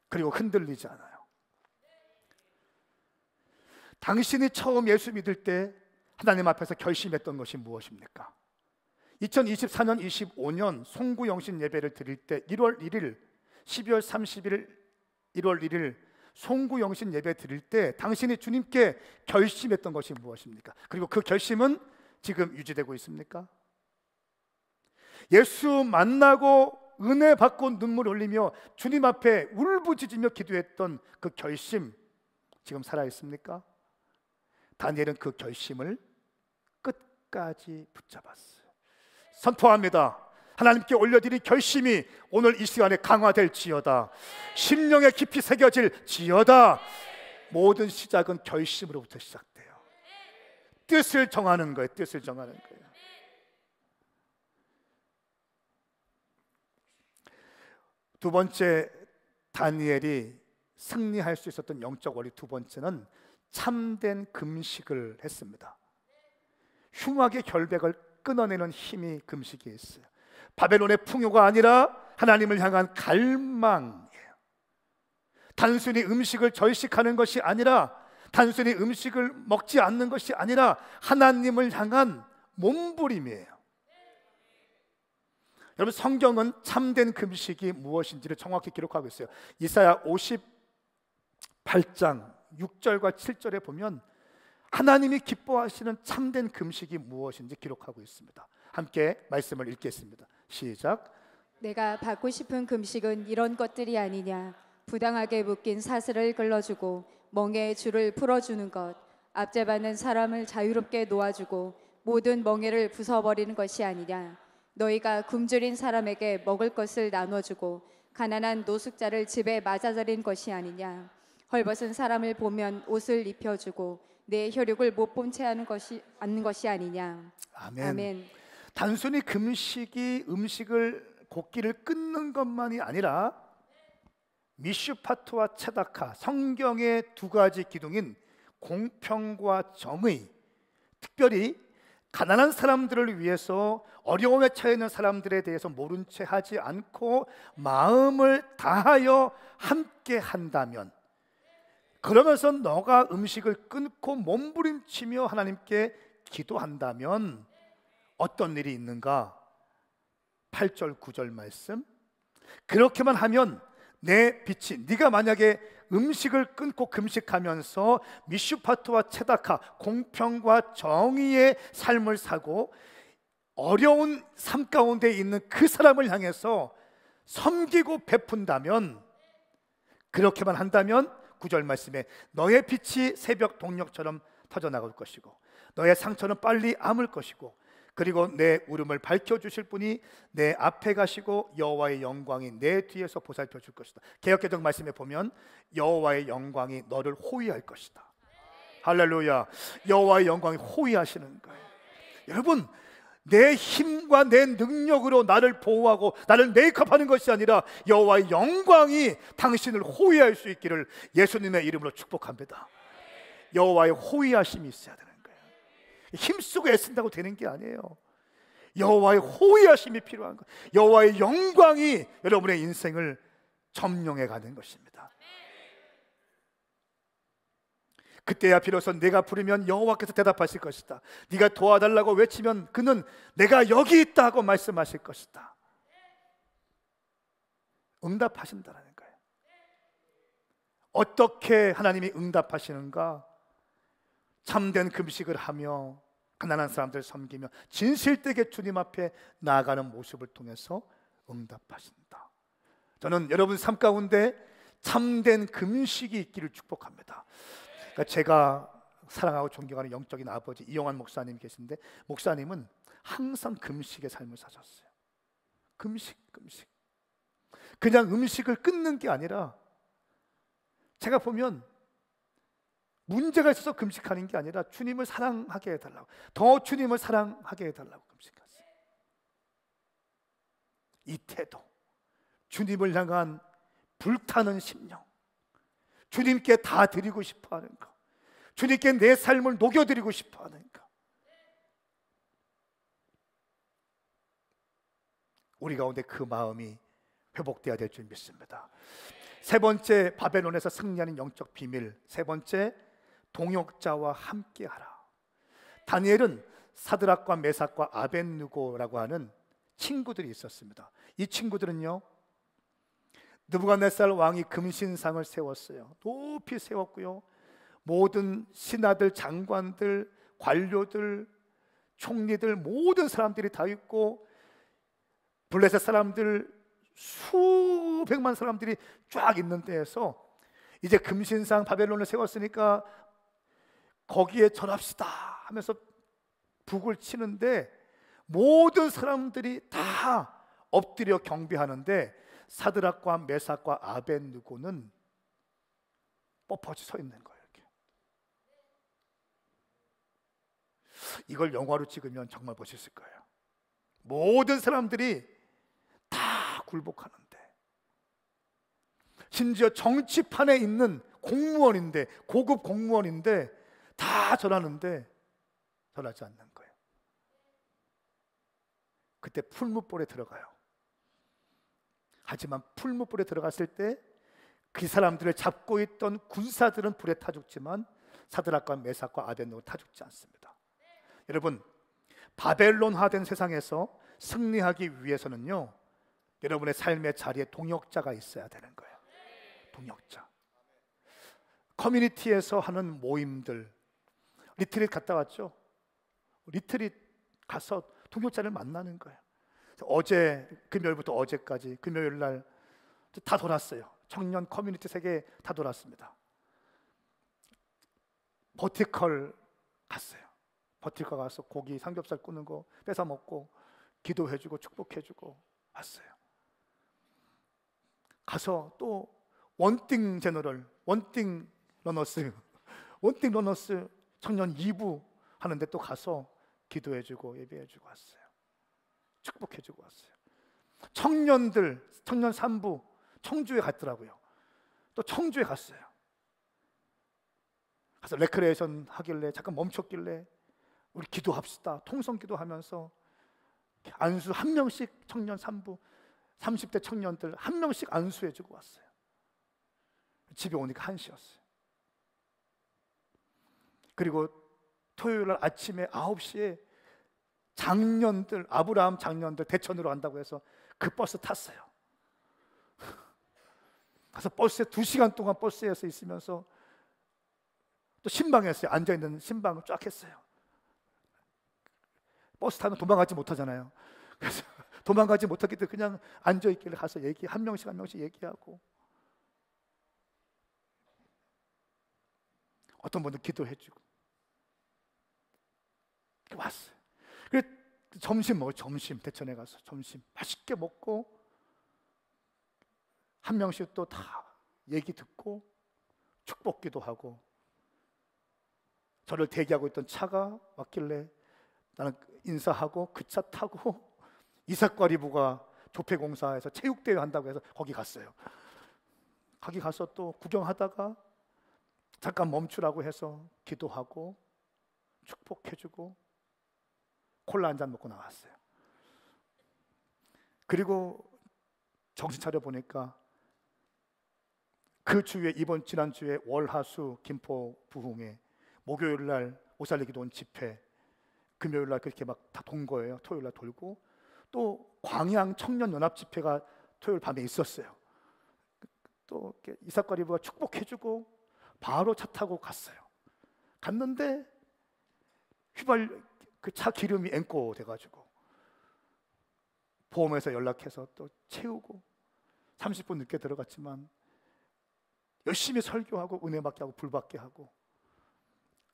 S1: 그리고 흔들리지 않아요. 당신이 처음 예수 믿을 때 하나님 앞에서 결심했던 것이 무엇입니까? 2024년, 25년 송구영신 예배를 드릴 때 1월 1일, 12월 30일, 1월 1일 송구영신 예배 드릴 때 당신이 주님께 결심했던 것이 무엇입니까? 그리고 그 결심은 지금 유지되고 있습니까? 예수 만나고 은혜 받고 눈물 흘리며 주님 앞에 울부짖으며 기도했던 그 결심 지금 살아있습니까? 다니엘은 그 결심을 끝까지 붙잡았어요. 선포합니다. 하나님께 올려드린 결심이 오늘 이 시간에 강화될지어다. 심령에 깊이 새겨질지어다. 모든 시작은 결심으로부터 시작돼요. 뜻을 정하는 거예요. 뜻을 정하는 거예요. 두 번째, 다니엘이 승리할 수 있었던 영적 원리 두 번째는 참된 금식을 했습니다. 흉악의 결백을 끊어내는 힘이 금식에 있어요. 바벨론의 풍요가 아니라 하나님을 향한 갈망이에요. 단순히 음식을 절식하는 것이 아니라, 단순히 음식을 먹지 않는 것이 아니라 하나님을 향한 몸부림이에요. 여러분, 성경은 참된 금식이 무엇인지를 정확히 기록하고 있어요. 이사야 58장 6절과 7절에 보면 하나님이 기뻐하시는 참된 금식이 무엇인지 기록하고 있습니다. 함께 말씀을 읽겠습니다. 시작.
S2: 내가 받고 싶은 금식은 이런 것들이 아니냐. 부당하게 묶인 사슬을 끌어주고 멍에의 줄을 풀어주는 것, 압제받는 사람을 자유롭게 놓아주고 모든 멍에를 부숴버리는 것이 아니냐. 너희가 굶주린 사람에게 먹을 것을 나눠주고 가난한 노숙자를 집에 맞아들인 것이 아니냐. 헐벗은 사람을 보면 옷을 입혀주고 내 혈육을 못 본 채 하는 것이 않는 것이 아니냐.
S1: 아멘.
S2: 아멘.
S1: 단순히 금식이 음식을 곡기를 끊는 것만이 아니라 미슈파트와 체다카, 성경의 두 가지 기둥인 공평과 정의, 특별히 가난한 사람들을 위해서 어려움에 처해 있는 사람들에 대해서 모른 채 하지 않고 마음을 다하여 함께 한다면, 그러면서 너가 음식을 끊고 몸부림치며 하나님께 기도한다면 어떤 일이 있는가? 8절 9절 말씀, 그렇게만 하면 내 빛이, 네가 만약에 음식을 끊고 금식하면서 미슈파트와 체다카, 공평과 정의의 삶을 사고 어려운 삶 가운데 있는 그 사람을 향해서 섬기고 베푼다면, 그렇게만 한다면 9절 말씀에 너의 빛이 새벽 동력처럼 터져나갈 것이고 너의 상처는 빨리 아물 것이고 그리고 내 울음을 밝혀주실 분이 내 앞에 가시고 여호와의 영광이 내 뒤에서 보살펴 줄 것이다. 개역개정 말씀에 보면 여호와의 영광이 너를 호위할 것이다. 할렐루야. 여호와의 영광이 호위하시는 거예요. 여러분, 내 힘과 내 능력으로 나를 보호하고 나를 메이크업하는 것이 아니라 여호와의 영광이 당신을 호위할 수 있기를 예수님의 이름으로 축복합니다. 여호와의 호위하심이 있어야 되는 거예요. 힘쓰고 애쓴다고 되는 게 아니에요. 여호와의 호위하심이 필요한 거예요. 여호와의 영광이 여러분의 인생을 점령해 가는 것입니다. 그때야 비로소 내가 부르면 여호와께서 대답하실 것이다. 네가 도와달라고 외치면 그는 내가 여기 있다 하고 말씀하실 것이다. 응답하신다는 거예요. 어떻게 하나님이 응답하시는가? 참된 금식을 하며 가난한 사람들을 섬기며 진실되게 주님 앞에 나아가는 모습을 통해서 응답하신다. 저는 여러분 삶 가운데 참된 금식이 있기를 축복합니다. 그러니까 제가 사랑하고 존경하는 영적인 아버지 이용환 목사님 계신데, 목사님은 항상 금식의 삶을 사셨어요. 금식. 그냥 음식을 끊는 게 아니라, 제가 보면 문제가 있어서 금식하는 게 아니라 주님을 사랑하게 해달라고, 더 주님을 사랑하게 해달라고 금식했어요. 이 태도, 주님을 향한 불타는 심령, 주님께 다 드리고 싶어 하는 것, 주님께 내 삶을 녹여드리고 싶어 하는 것, 우리 가운데 그 마음이 회복되어야 될 줄 믿습니다. 세 번째, 바벨론에서 승리하는 영적 비밀. 세 번째, 동역자와 함께하라. 다니엘은 사드락과 메삭과 아벳느고라고 하는 친구들이 있었습니다. 이 친구들은요, 느부갓네살 왕이 금신상을 세웠어요. 높이 세웠고요, 모든 신하들, 장관들, 관료들, 총리들, 모든 사람들이 다 있고, 블레셋 사람들 수백만 사람들이 쫙 있는 데에서 이제 금신상 바벨론을 세웠으니까 거기에 절합시다 하면서 북을 치는데, 모든 사람들이 다 엎드려 경배하는데 사드락과 메삭과 아벳느고는 뻣뻣이 서 있는 거예요. 이렇게. 이걸 영화로 찍으면 정말 멋있을 거예요. 모든 사람들이 다 굴복하는데, 심지어 정치판에 있는 공무원인데, 고급 공무원인데 다 절하는데 절하지 않는 거예요. 그때 풀무불에 들어가요. 하지만 풀무불에 들어갔을 때 그 사람들을 잡고 있던 군사들은 불에 타 죽지만 사드락과 메삭과 아벳느고는 타 죽지 않습니다. 여러분, 바벨론화된 세상에서 승리하기 위해서는요, 여러분의 삶의 자리에 동역자가 있어야 되는 거예요. 동역자. 커뮤니티에서 하는 모임들, 리트릿 갔다 왔죠? 리트릿 가서 동역자를 만나는 거예요. 어제, 금요일부터 어제까지 금요일 날 다 돌았어요. 청년 커뮤니티 세계 다 돌았습니다. 버티컬 갔어요. 버티컬 가서 고기 삼겹살 구는 거 뺏어 먹고 기도해주고 축복해주고 왔어요. 가서 또 원띵 제너럴, 원띵 러너스 청년 2부 하는데 또 가서 기도해주고 예배해주고 왔어요. 축복해주고 왔어요. 청년들, 청년 3부 청주에 갔더라고요. 또 청주에 갔어요. 가서 레크레이션 하길래 잠깐 멈췄길래 우리 기도합시다. 통성 기도하면서 안수 한 명씩, 청년 3부 30대 청년들 한 명씩 안수해주고 왔어요. 집에 오니까 1시였어요. 그리고 토요일날 아침에 9시에 장년들, 아브라함 장년들 대천으로 간다고 해서 그 버스 탔어요. 가서 버스에 2시간 동안 버스에서 있으면서 또 신방했어요. 앉아있는 신방을 쫙 했어요. 버스 타면 도망가지 못하잖아요. 그래서 도망가지 못하기 때문에 그냥 앉아있길래 가서 한 명씩 한 명씩 얘기하고, 어떤 분은 기도해주고 왔어요. 그래서 점심 먹어요. 점심 대천에 가서 점심 맛있게 먹고 한 명씩 또 다 얘기 듣고 축복기도 하고, 저를 대기하고 있던 차가 왔길래 나는 인사하고 그 차 타고 이삭과리부가 조폐공사에서 체육대회 한다고 해서 거기 갔어요. 거기 가서 또 구경하다가 잠깐 멈추라고 해서 기도하고 축복해주고 콜라 한 잔 먹고 나왔어요. 그리고 정신 차려 보니까 그 주에, 이번 지난주에 월화수 김포 부흥회, 목요일 날 오살리기도 온 집회, 금요일 날 그렇게 막 다 돈 거예요. 토요일 날 돌고, 또 광양 청년 연합 집회가 토요일 밤에 있었어요. 또 이삭과리부가 축복해주고 바로 차 타고 갔어요. 갔는데 그 차 기름이 앵꼬 돼가지고 보험회사 연락해서 또 채우고 30분 늦게 들어갔지만 열심히 설교하고 은혜 받게 하고 불 받게 하고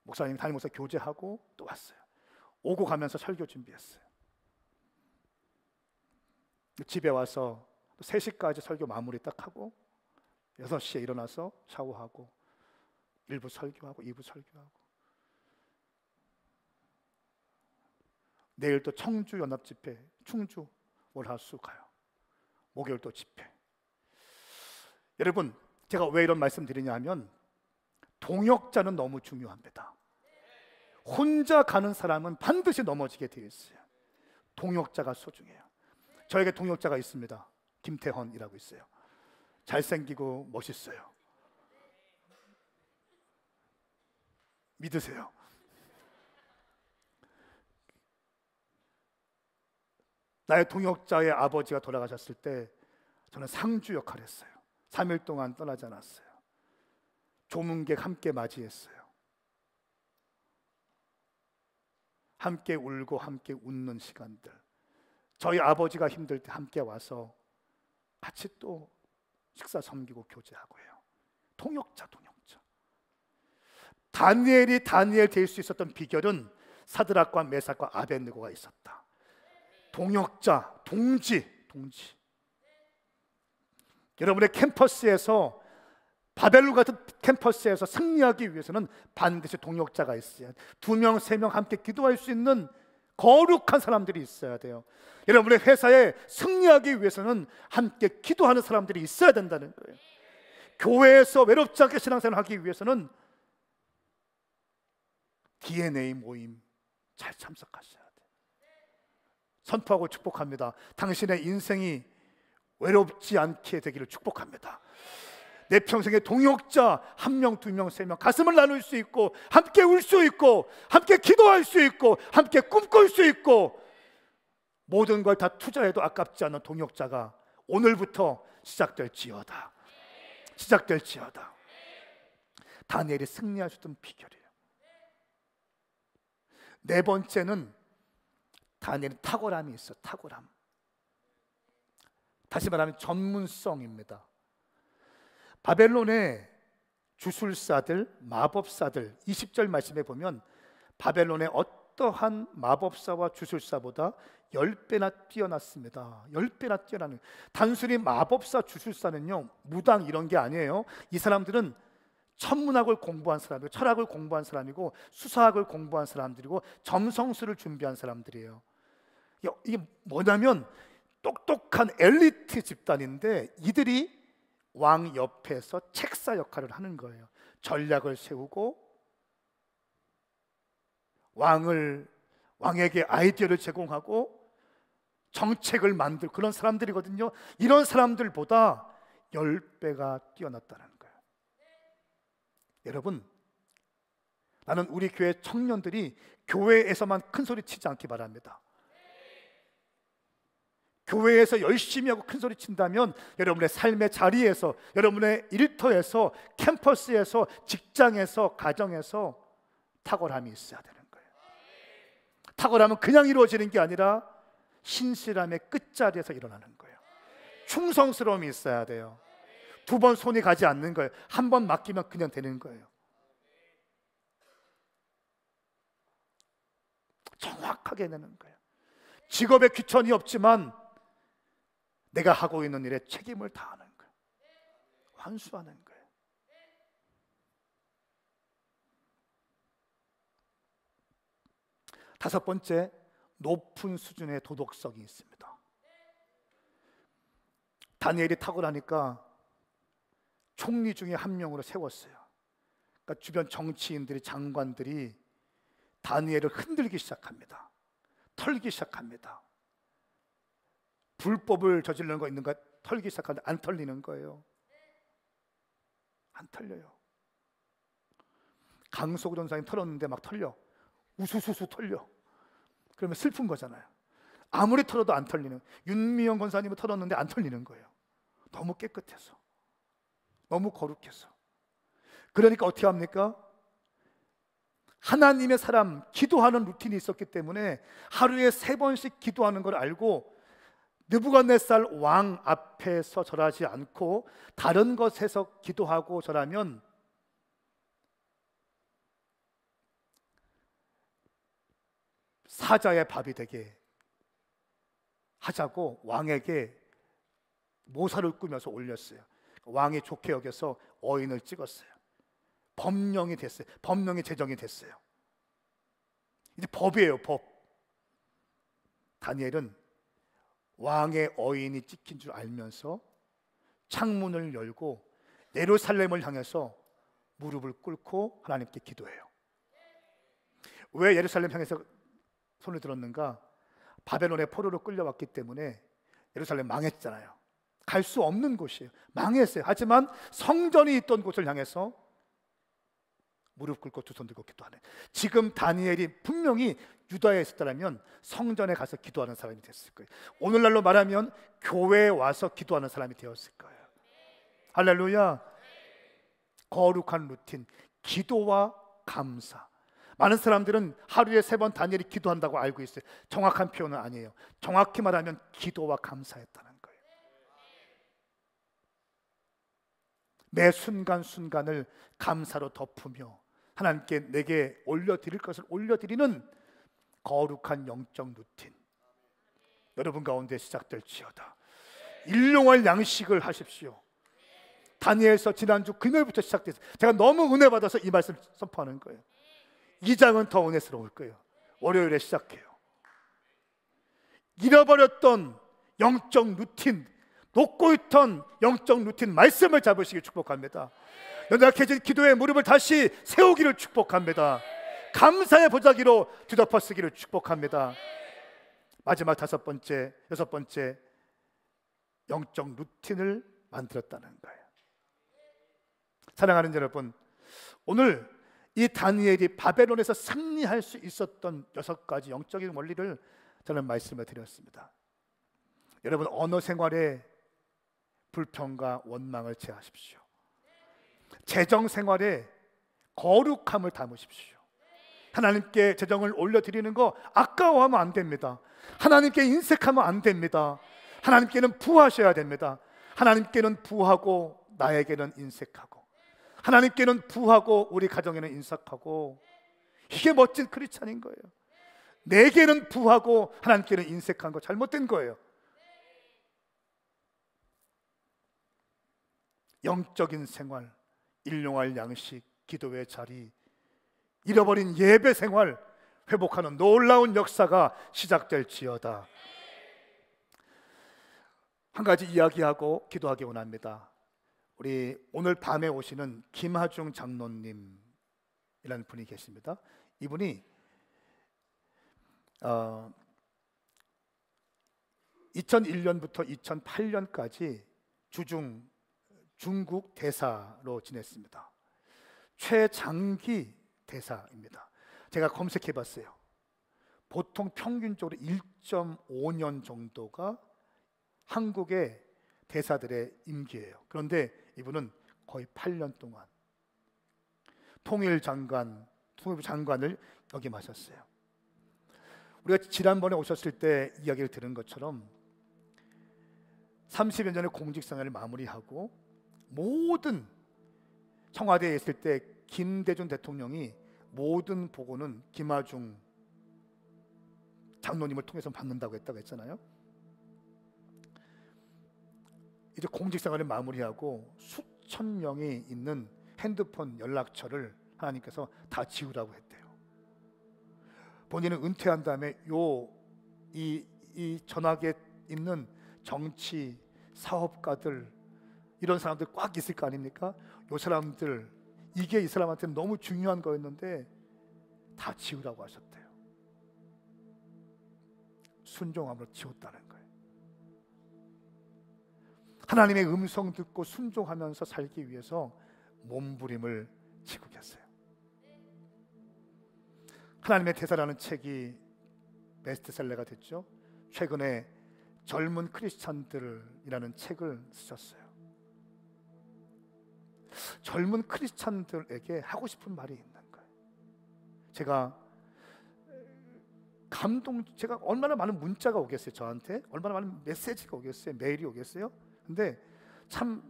S1: 목사님 담임 목사 교제하고 또 왔어요. 오고 가면서 설교 준비했어요. 집에 와서 3시까지 설교 마무리 딱 하고 6시에 일어나서 샤워하고 1부 설교하고 2부 설교하고, 내일 또 청주 연합 집회, 충주 월화수 가요. 목요일 또 집회, 여러분, 제가 왜 이런 말씀 드리냐 하면 동역자는 너무 중요합니다. 혼자 가는 사람은 반드시 넘어지게 되어 있어요. 동역자가 소중해요. 저에게 동역자가 있습니다. 김태헌이라고 있어요. 잘생기고 멋있어요. 믿으세요. 나의 동역자의 아버지가 돌아가셨을 때 저는 상주 역할을 했어요. 3일 동안 떠나지 않았어요. 조문객 함께 맞이했어요. 함께 울고 함께 웃는 시간들. 저희 아버지가 힘들 때 함께 와서 같이 또 식사 섬기고 교제하고 해요. 동역자. 다니엘이 다니엘 될 수 있었던 비결은 사드락과 메삭과 아벳느고가 있었다. 동역자, 동지. 여러분의 캠퍼스에서, 바벨론 같은 캠퍼스에서 승리하기 위해서는 반드시 동역자가 있어야 돼요. 2명, 3명 함께 기도할 수 있는 거룩한 사람들이 있어야 돼요. 여러분의 회사에 승리하기 위해서는 함께 기도하는 사람들이 있어야 된다는 거예요. 교회에서 외롭지 않게 신앙생활을 하기 위해서는 DNA 모임 잘 참석하셔야 돼요. 선포하고 축복합니다. 당신의 인생이 외롭지 않게 되기를 축복합니다. 내 평생의 동역자 1명, 2명, 3명 가슴을 나눌 수 있고, 함께 울 수 있고, 함께 기도할 수 있고, 함께 꿈꿀 수 있고, 모든 걸 다 투자해도 아깝지 않은 동역자가 오늘부터 시작될지어다. 다니엘이 승리할 수 있던 비결이에요. 4번째는 다니엘은 탁월함이 있어. 탁월함. 다시 말하면 전문성입니다. 바벨론의 주술사들, 마법사들, 20절 말씀에 보면 바벨론의 어떠한 마법사와 주술사보다 10배나 뛰어났습니다. 10배나 뛰어나는. 단순히 마법사, 주술사는요, 무당 이런 게 아니에요. 이 사람들은 천문학을 공부한 사람이고, 철학을 공부한 사람이고, 수사학을 공부한 사람들이고, 점성술을 준비한 사람들이에요. 이게 뭐냐면 똑똑한 엘리트 집단인데 이들이 왕 옆에서 책사 역할을 하는 거예요. 전략을 세우고 왕에게 아이디어를 제공하고 정책을 만들 그런 사람들이거든요. 이런 사람들보다 10배가 뛰어났다는 거예요. 여러분, 나는 우리 교회 청년들이 교회에서만 큰 소리 치지 않기 바랍니다. 교회에서 열심히 하고 큰 소리 친다면 여러분의 삶의 자리에서, 여러분의 일터에서, 캠퍼스에서, 직장에서, 가정에서 탁월함이 있어야 되는 거예요. 탁월함은 그냥 이루어지는 게 아니라 신실함의 끝자리에서 일어나는 거예요. 충성스러움이 있어야 돼요. 2번 손이 가지 않는 거예요. 1번 맡기면 그냥 되는 거예요. 정확하게 내는 거예요. 직업에 귀천이 없지만 내가 하고 있는 일에 책임을 다하는 거예요. 완수하는 거예요. 다섯 번째, 높은 수준의 도덕성이 있습니다. 다니엘이 탁월하니까 총리 중에 1명으로 세웠어요. 그러니까 주변 정치인들이, 장관들이 다니엘을 흔들기 시작합니다. 털기 시작합니다. 불법을 저지르는 거 있는가 털기 시작하는데 안 털리는 거예요. 안 털려요. 강석우 전사님 털었는데 막 털려. 우수수수 털려. 그러면 슬픈 거잖아요. 아무리 털어도 안 털리는. 윤미영 권사님은 털었는데 안 털리는 거예요. 너무 깨끗해서, 너무 거룩해서. 그러니까 어떻게 합니까? 하나님의 사람, 기도하는 루틴이 있었기 때문에 하루에 3번씩 기도하는 걸 알고 느부갓네살 왕 앞에서 절하지 않고 다른 것에서 기도하고 절하면 사자의 밥이 되게 하자고 왕에게 모사를 꾸며서 올렸어요. 왕이 좋게 여겨서 어인을 찍었어요. 법령이 됐어요. 법령이 제정이 됐어요. 이제 법이에요, 법. 다니엘은 왕의 어인이 찍힌 줄 알면서 창문을 열고 예루살렘을 향해서 무릎을 꿇고 하나님께 기도해요. 왜 예루살렘 향해서 손을 들었는가? 바벨론의 포로로 끌려왔기 때문에 예루살렘 망했잖아요. 갈 수 없는 곳이에요. 망했어요. 하지만 성전이 있던 곳을 향해서 무릎 꿇고 두 손 들고 기도하네. 지금 다니엘이 분명히 유다에 있었다면 성전에 가서 기도하는 사람이 됐을 거예요. 오늘날로 말하면 교회에 와서 기도하는 사람이 되었을 거예요. 할렐루야. 거룩한 루틴, 기도와 감사. 많은 사람들은 하루에 3번 다니엘이 기도한다고 알고 있어요. 정확한 표현은 아니에요. 정확히 말하면 기도와 감사했다는 거예요. 매 순간순간을 감사로 덮으며 하나님께 내게 올려드릴 것을 올려드리는 거룩한 영적 루틴, 여러분 가운데 시작될지어다. 일용할 양식을 하십시오. 다니엘서 지난주 금요일부터 시작돼서 제가 너무 은혜 받아서 이 말씀 선포하는 거예요. 2장은 더 은혜스러울 거예요. 월요일에 시작해요. 잃어버렸던 영적 루틴, 놓고 있던 영적 루틴 말씀을 잡으시길 축복합니다. 연약해진 기도의 무릎을 다시 세우기를 축복합니다. 감사의 보자기로 뒤덮어쓰기를 축복합니다. 마지막 5번째, 6번째, 영적 루틴을 만들었다는 거예요. 사랑하는 여러분, 오늘 이 다니엘이 바벨론에서 승리할 수 있었던 6가지 영적인 원리를 저는 말씀을 드렸습니다. 여러분, 언어 생활에 불평과 원망을 제하십시오. 재정 생활에 거룩함을 담으십시오. 하나님께 재정을 올려드리는 거 아까워하면 안 됩니다. 하나님께 인색하면 안 됩니다. 하나님께는 부하셔야 됩니다. 하나님께는 부하고 나에게는 인색하고, 하나님께는 부하고 우리 가정에는 인색하고, 이게 멋진 크리스찬인 거예요. 내게는 부하고 하나님께는 인색한 거 잘못된 거예요. 영적인 생활, 일용할 양식, 기도의 자리, 잃어버린 예배 생활 회복하는 놀라운 역사가 시작될지어다. 한 가지 이야기하고 기도하기 원합니다. 우리 오늘 밤에 오시는 김하중 장로님이라는 분이 계십니다. 이분이 2001년부터 2008년까지 중국 대사로 지냈습니다. 최장기 대사입니다. 제가 검색해 봤어요. 보통 평균적으로 1.5년 정도가 한국의 대사들의 임기예요. 그런데 이분은 거의 8년 동안 통일부 장관을 역임하셨어요. 우리가 지난번에 오셨을 때 이야기를 들은 것처럼 30여 년의 공직생활을 마무리하고 모든 청와대에 있을 때 김대중 대통령이 모든 보고는 김하중 장로님을 통해서 받는다고 했잖아요. 이제 공직생활을 마무리하고 수천 명이 있는 핸드폰 연락처를 하나님께서 다 지우라고 했대요. 본인은 은퇴한 다음에 이 전화기에 있는 정치, 사업가들, 이런 사람들 꽉 있을 거 아닙니까? 이 사람들, 이게 이 사람한테는 너무 중요한 거였는데 다 지우라고 하셨대요. 순종함으로 지웠다는 거예요. 하나님의 음성 듣고 순종하면서 살기 위해서 몸부림을 치고 계세요. 하나님의 대사라는 책이 베스트셀러가 됐죠. 최근에 젊은 크리스찬들이라는 책을 쓰셨어요. 젊은 크리스찬들에게 하고 싶은 말이 있는 거예요. 제가 얼마나 많은 문자가 오겠어요. 저한테 얼마나 많은 메시지가 오겠어요. 메일이 오겠어요. 근데 참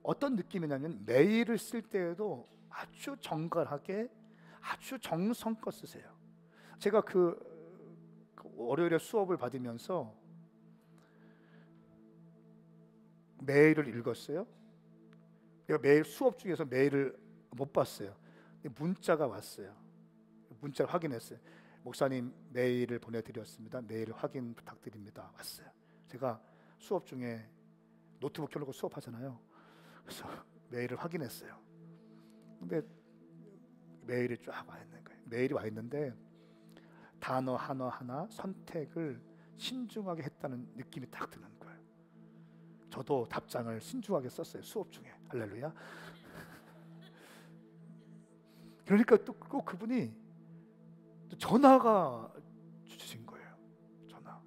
S1: 어떤 느낌이냐면 메일을 쓸 때에도 아주 정갈하게, 아주 정성껏 쓰세요. 제가 그 월요일에 수업을 받으면서 메일을 읽었어요. 제가 매일 수업 중에서 메일을 못 봤어요. 문자가 왔어요. 문자를 확인했어요. 목사님 메일을 보내드렸습니다. 메일 확인 부탁드립니다. 왔어요. 제가 수업 중에 노트북 켜놓고 수업하잖아요. 그래서 메일을 확인했어요. 근데 메일이 쫙 와 있는 거예요. 메일이 와 있는데 단어 하나 선택을 신중하게 했다는 느낌이 딱 드는 거예요. 저도 답장을 신중하게 썼어요. 수업 중에. 할렐루야. 그러니까 또 그분이 또 전화가 주신 거예요. 전화.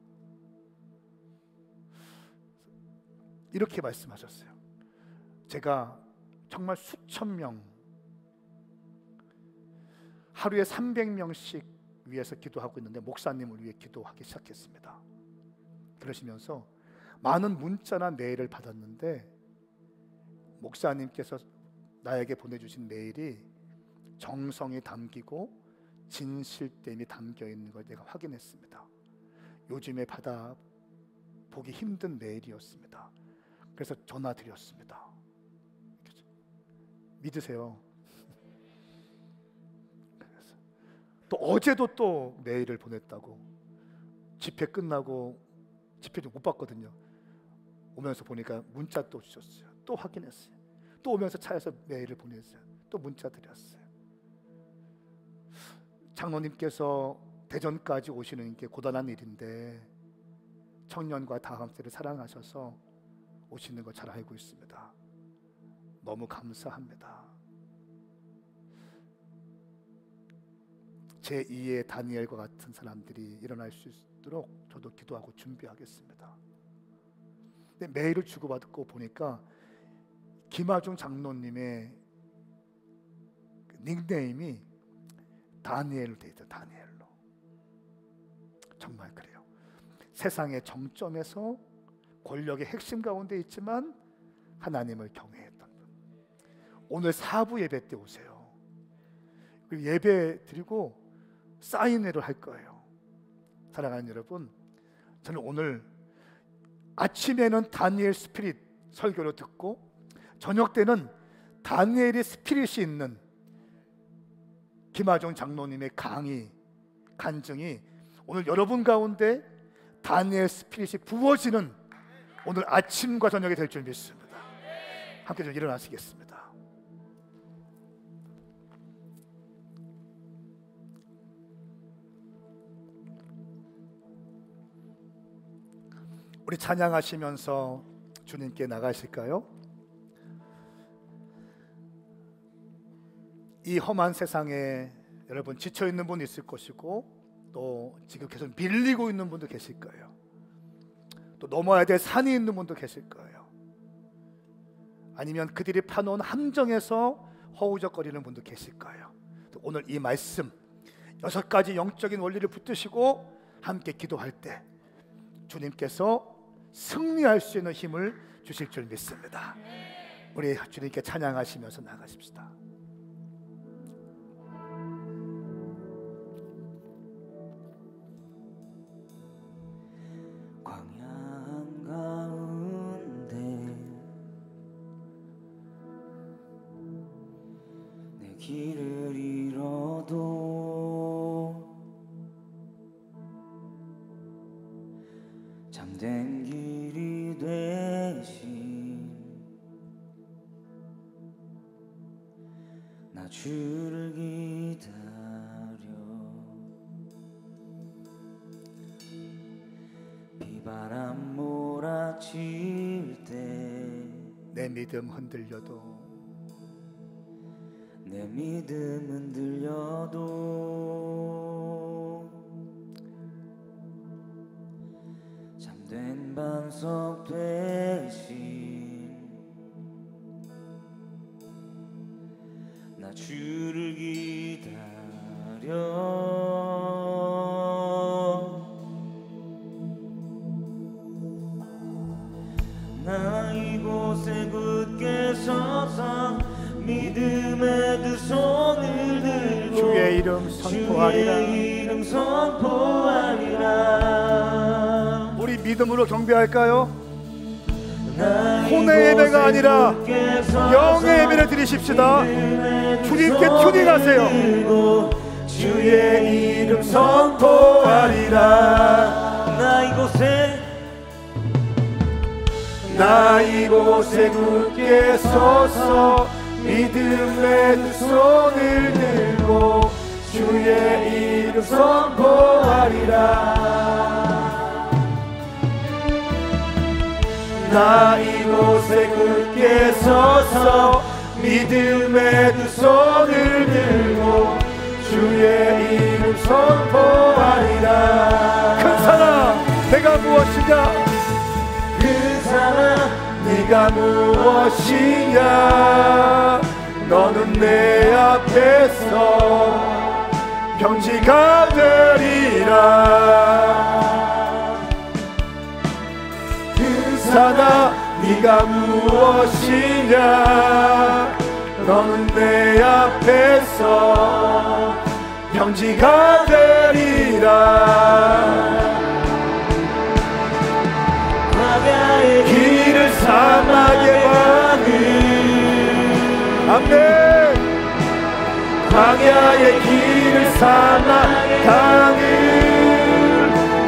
S1: 이렇게 말씀하셨어요. 제가 정말 수천 명, 하루에 300명씩 위해서 기도하고 있는데 목사님을 위해 기도하기 시작했습니다. 그러시면서 많은 문자나 메일을 받았는데 목사님께서 나에게 보내주신 메일이 정성이 담기고 진실됨이 담겨 있는 걸 내가 확인했습니다. 요즘에 받아보기 힘든 메일이었습니다. 그래서 전화 드렸습니다. 믿으세요. 그래서 또 어제도 또 메일을 보냈다고. 집회 끝나고 집회 좀 못 봤거든요. 오면서 보니까 문자 또 주셨어요. 또 확인했어요. 또 오면서 차에서 메일을 보냈어요. 또 문자 드렸어요. 장로님께서 대전까지 오시는 게 고단한 일인데 청년과 다함세를 사랑하셔서 오시는 거 잘 알고 있습니다. 너무 감사합니다. 제2의 다니엘과 같은 사람들이 일어날 수 있도록 저도 기도하고 준비하겠습니다. 근데 메일을 주고받고 보니까 김하중 장로님의 닉네임이 다니엘로 되어 있어요. 다니엘로. 정말 그래요. 세상의 정점에서 권력의 핵심 가운데 있지만 하나님을 경외했던 분. 오늘 사부 예배 때 오세요. 예배 드리고 사인회를 할 거예요. 사랑하는 여러분, 저는 오늘 아침에는 다니엘 스피릿 설교를 듣고 저녁 때는 다니엘의 스피릿이 있는 김하중 장로님의 강의, 간증이 오늘 여러분 가운데 다니엘 스피릿이 부어지는 오늘 아침과 저녁이 될 줄 믿습니다. 함께 좀 일어나시겠습니다. 우리 찬양하시면서 주님께 나가실까요? 이 험한 세상에 여러분 지쳐있는 분 있을 것이고 또 지금 계속 밀리고 있는 분도 계실 거예요. 또 넘어야 될 산이 있는 분도 계실 거예요. 아니면 그들이 파놓은 함정에서 허우적거리는 분도 계실 거예요. 또 오늘 이 말씀 6가지 영적인 원리를 붙드시고 함께 기도할 때 주님께서 승리할 수 있는 힘을 주실 줄 믿습니다. 우리 주님께 찬양하시면서 나가십시다.
S3: 길을 잃어도 잠든 길이 되신 나 주를 기다려 비바람 몰아칠 때
S1: 내 믿음 흔들려도
S3: 내 믿음 흔들려도 잠든 반석 대신 나 주를 기다려 나 이곳에 굳게 서서 믿음의 두 손을 들고
S1: 주의 이름 선포하리라.
S3: 주의 이름 선포하리라.
S1: 우리 믿음으로 경배할까요? 혼의 예배가 아니라 영의 예배를 드리십시다. 주님께 튜닝하세요. 주의 이름 선포하리라.
S3: 나 이곳에
S1: 나 이곳에 굳게 서서 믿음의 두 손을 들고 주의 이름 선포하리라. 나 이곳에 굳게 서서 믿음의 두 손을 들고 주의 이름 선포하리라. 큰 사랑 내가 무엇이냐, 큰 사랑 네가 무엇이냐, 너는 내 앞에서 평지가 되리라. 큰 사랑 네가 무엇이냐, 너는 내 앞에서 평지가 되리라. 광야의 길을 사막의 방을, 아멘. 광야의 길을 사막의 강을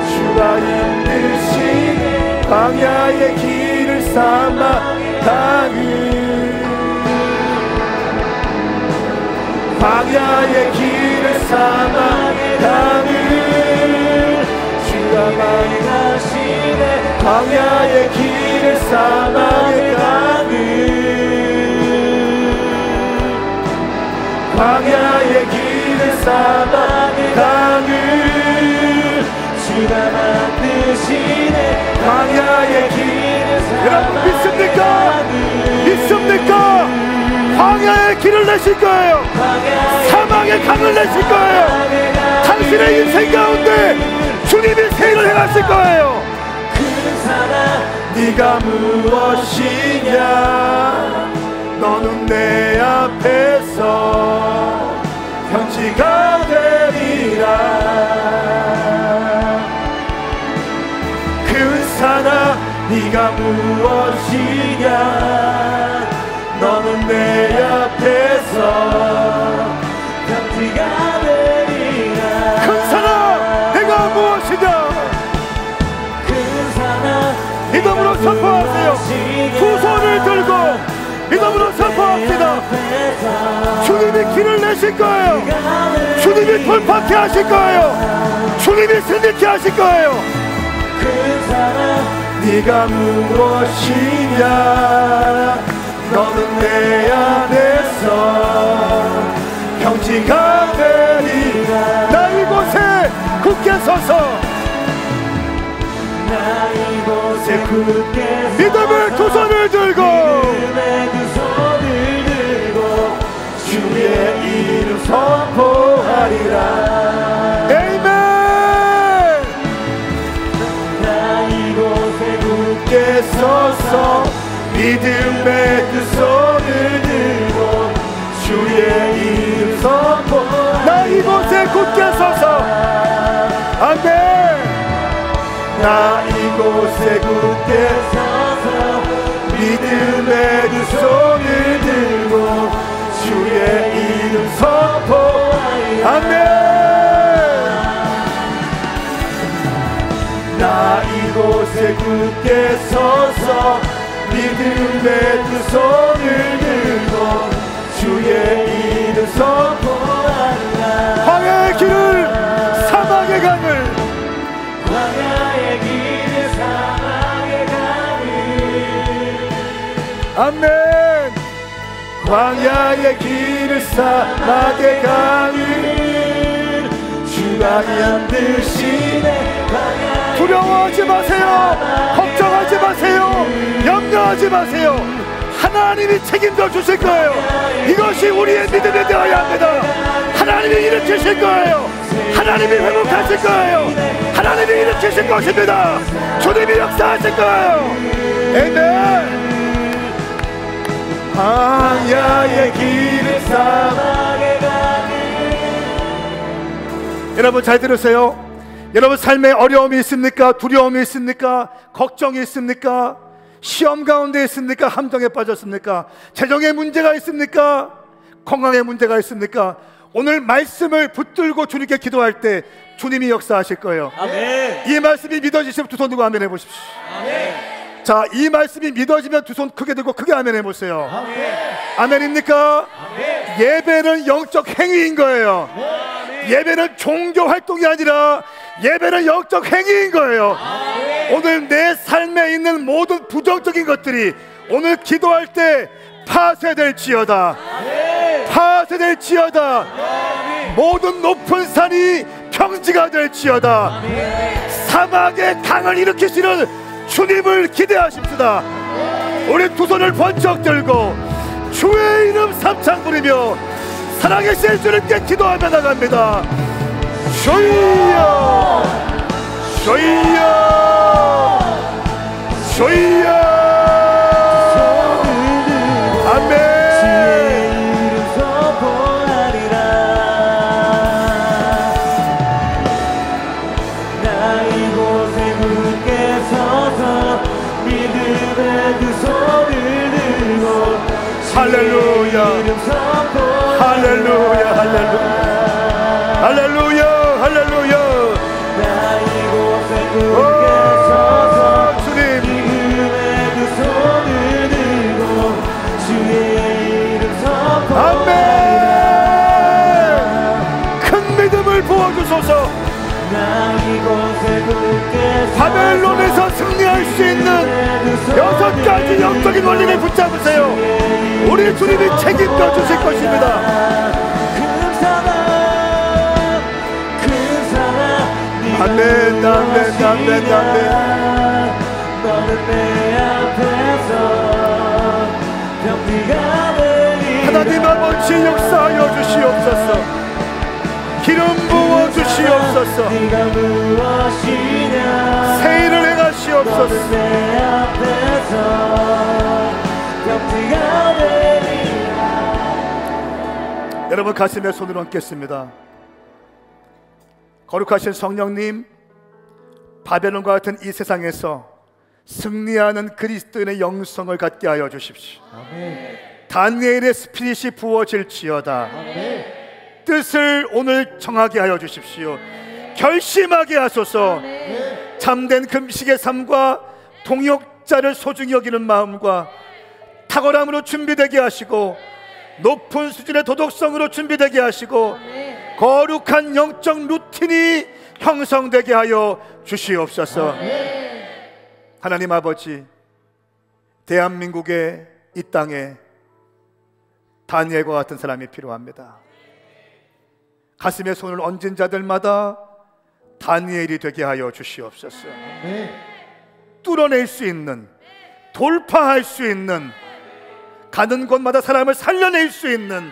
S1: 주가 힘드시네. 광야의 길을 사막의 강을, 광야의 길을 사막의 강을 주가 맑으시네. 광야의 길을 사막의 강을, 광야의 길을 사막의 강을 주가 만드시네. 광야의 길을 여러분 믿습니까? 믿습니까? 광야의 길을 내실 거예요. 사막의 강을 내실 거예요. 당신의 인생 가운데 주님이 세일을 행하실 거예요. 큰 사랑 네가 무엇이냐, 너는 내 앞에서 평지가 되리라. 큰 사랑 네가 무엇이냐, 너는 내 앞에서 평지가 되리라. 큰 사랑 내가 무엇이냐, 큰 사랑 믿음으로 선포하세요. 두 손을 들고 믿음으로 선포합시다. 주님이 길을 내실 거예요. 주님이 돌파케 하실 거예요. 주님이 승리케 하실 거예요. 큰 사랑 네가 무엇이냐, 너는 내 안에서 평지가 되리라. 나 이곳에 굳게 서서, 나 이곳에 굳게 서서 믿음의 두 손을 들고, 믿음의 두 손을 들고 주의 이름 선포하리라. 아멘. 나 이곳에 굳게 서서 믿음의 두 손을 들고 주의 이름 선포. 나 이곳에 굳게 서서, 아멘. 나 이곳에 굳게 서서 믿음의 두 손을 들고 주의 이름 선포. 아멘. 나 이곳에 굳게 서서 믿음의 두 손을 들고 주의 이름 선포한다. 광야의 길을 사막의 강을, 광야의 길을 사막의 강을, 아멘. 광야의 길을 사막의 강을 주가 만드시네. 두려워하지 마세요. 걱정하지 마세요. 염려하지 마세요. 하나님이 책임져 주실 거예요. 이것이 우리의 믿음이 되어야 합니다. 하나님이 일으키실 거예요. 하나님이 회복하실 거예요. 하나님이 일으키실 것입니다. 주님이 역사하실 거예요. 아멘. 광야의 길을 사막의 강을. 여러분 잘 들으세요. 여러분 삶에 어려움이 있습니까? 두려움이 있습니까? 걱정이 있습니까? 시험 가운데 있습니까? 함정에 빠졌습니까? 재정에 문제가 있습니까? 건강에 문제가 있습니까? 오늘 말씀을 붙들고 주님께 기도할 때 주님이 역사하실 거예요.
S3: 아멘.
S1: 이 말씀이 믿어지시면 두 손 들고 아멘 해보십시오.
S3: 아멘.
S1: 자, 이 말씀이 믿어지면 두 손 크게 들고 크게 아멘 해보세요. 아멘입니까? 예배는 영적 행위인 거예요. 예배는 종교 활동이 아니라 예배는 영적 행위인 거예요. 오늘 내 삶에 있는 모든 부정적인 것들이 오늘 기도할 때 파쇄될지어다. 파쇄될지어다. 모든 높은 산이 평지가 될지어다. 사막의 강을 일으키시는 주님을 기대하십시다. 우리 두 손을 번쩍 들고 주의 이름 삼창 부리며 살아계신 주님께 기도하며 나갑니다. 주여 주여 주여. 아멘. 할렐루야 할렐루야 할렐루야 할렐루야 할렐루야.
S3: 나 이곳에 굳게 서서
S1: 주님
S3: 이름에 두 손을 들고 주의 이름 선포하리라.
S1: 아멘. 큰 믿음을 부어주소서.
S3: 나 이곳에 굳게 서서
S1: 바벨론에서 승리할 수 있는 6가지 영적인 원리를 붙잡으세요. 우리 주님이 책임져 주실 것입니다. 아멘 아멘 아멘 아멘.
S3: 너는 내 앞에서 병기가 되리.
S1: 하나님 아버지 역사하여 주시옵소서. 기름 부어 주시옵소서.
S3: 네가 무엇이냐.
S1: 새 일을 행하시옵소서.
S3: 너는 내 앞에서 병기가 되리.
S1: 여러분 가슴에 손을 얹겠습니다. 거룩하신 성령님, 바벨론과 같은 이 세상에서 승리하는 그리스도인의 영성을 갖게 하여 주십시오. 다니엘의 스피릿이 부어질지어다. 뜻을 오늘 정하게 하여 주십시오. 결심하게 하소서. 참된 금식의 삶과 동역자를 소중히 여기는 마음과 탁월함으로 준비되게 하시고 높은 수준의 도덕성으로 준비되게 하시고 거룩한 영적 루틴이 형성되게 하여 주시옵소서. 하나님 아버지, 대한민국의 이 땅에 다니엘과 같은 사람이 필요합니다. 가슴에 손을 얹은 자들마다 다니엘이 되게 하여 주시옵소서. 뚫어낼 수 있는, 돌파할 수 있는, 가는 곳마다 사람을 살려낼 수 있는,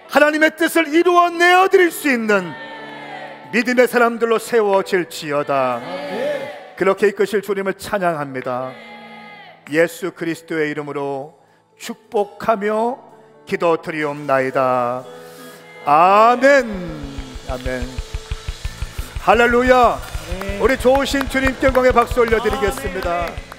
S1: 하나님의 뜻을 이루어내어 드릴 수 있는 믿음의 사람들로 세워질지어다. 그렇게 이끄실 주님을 찬양합니다. 예수 그리스도의 이름으로 축복하며 기도드리옵나이다. 아멘. 아멘. 할렐루야. 우리 좋으신 주님께 영광의 박수 올려드리겠습니다.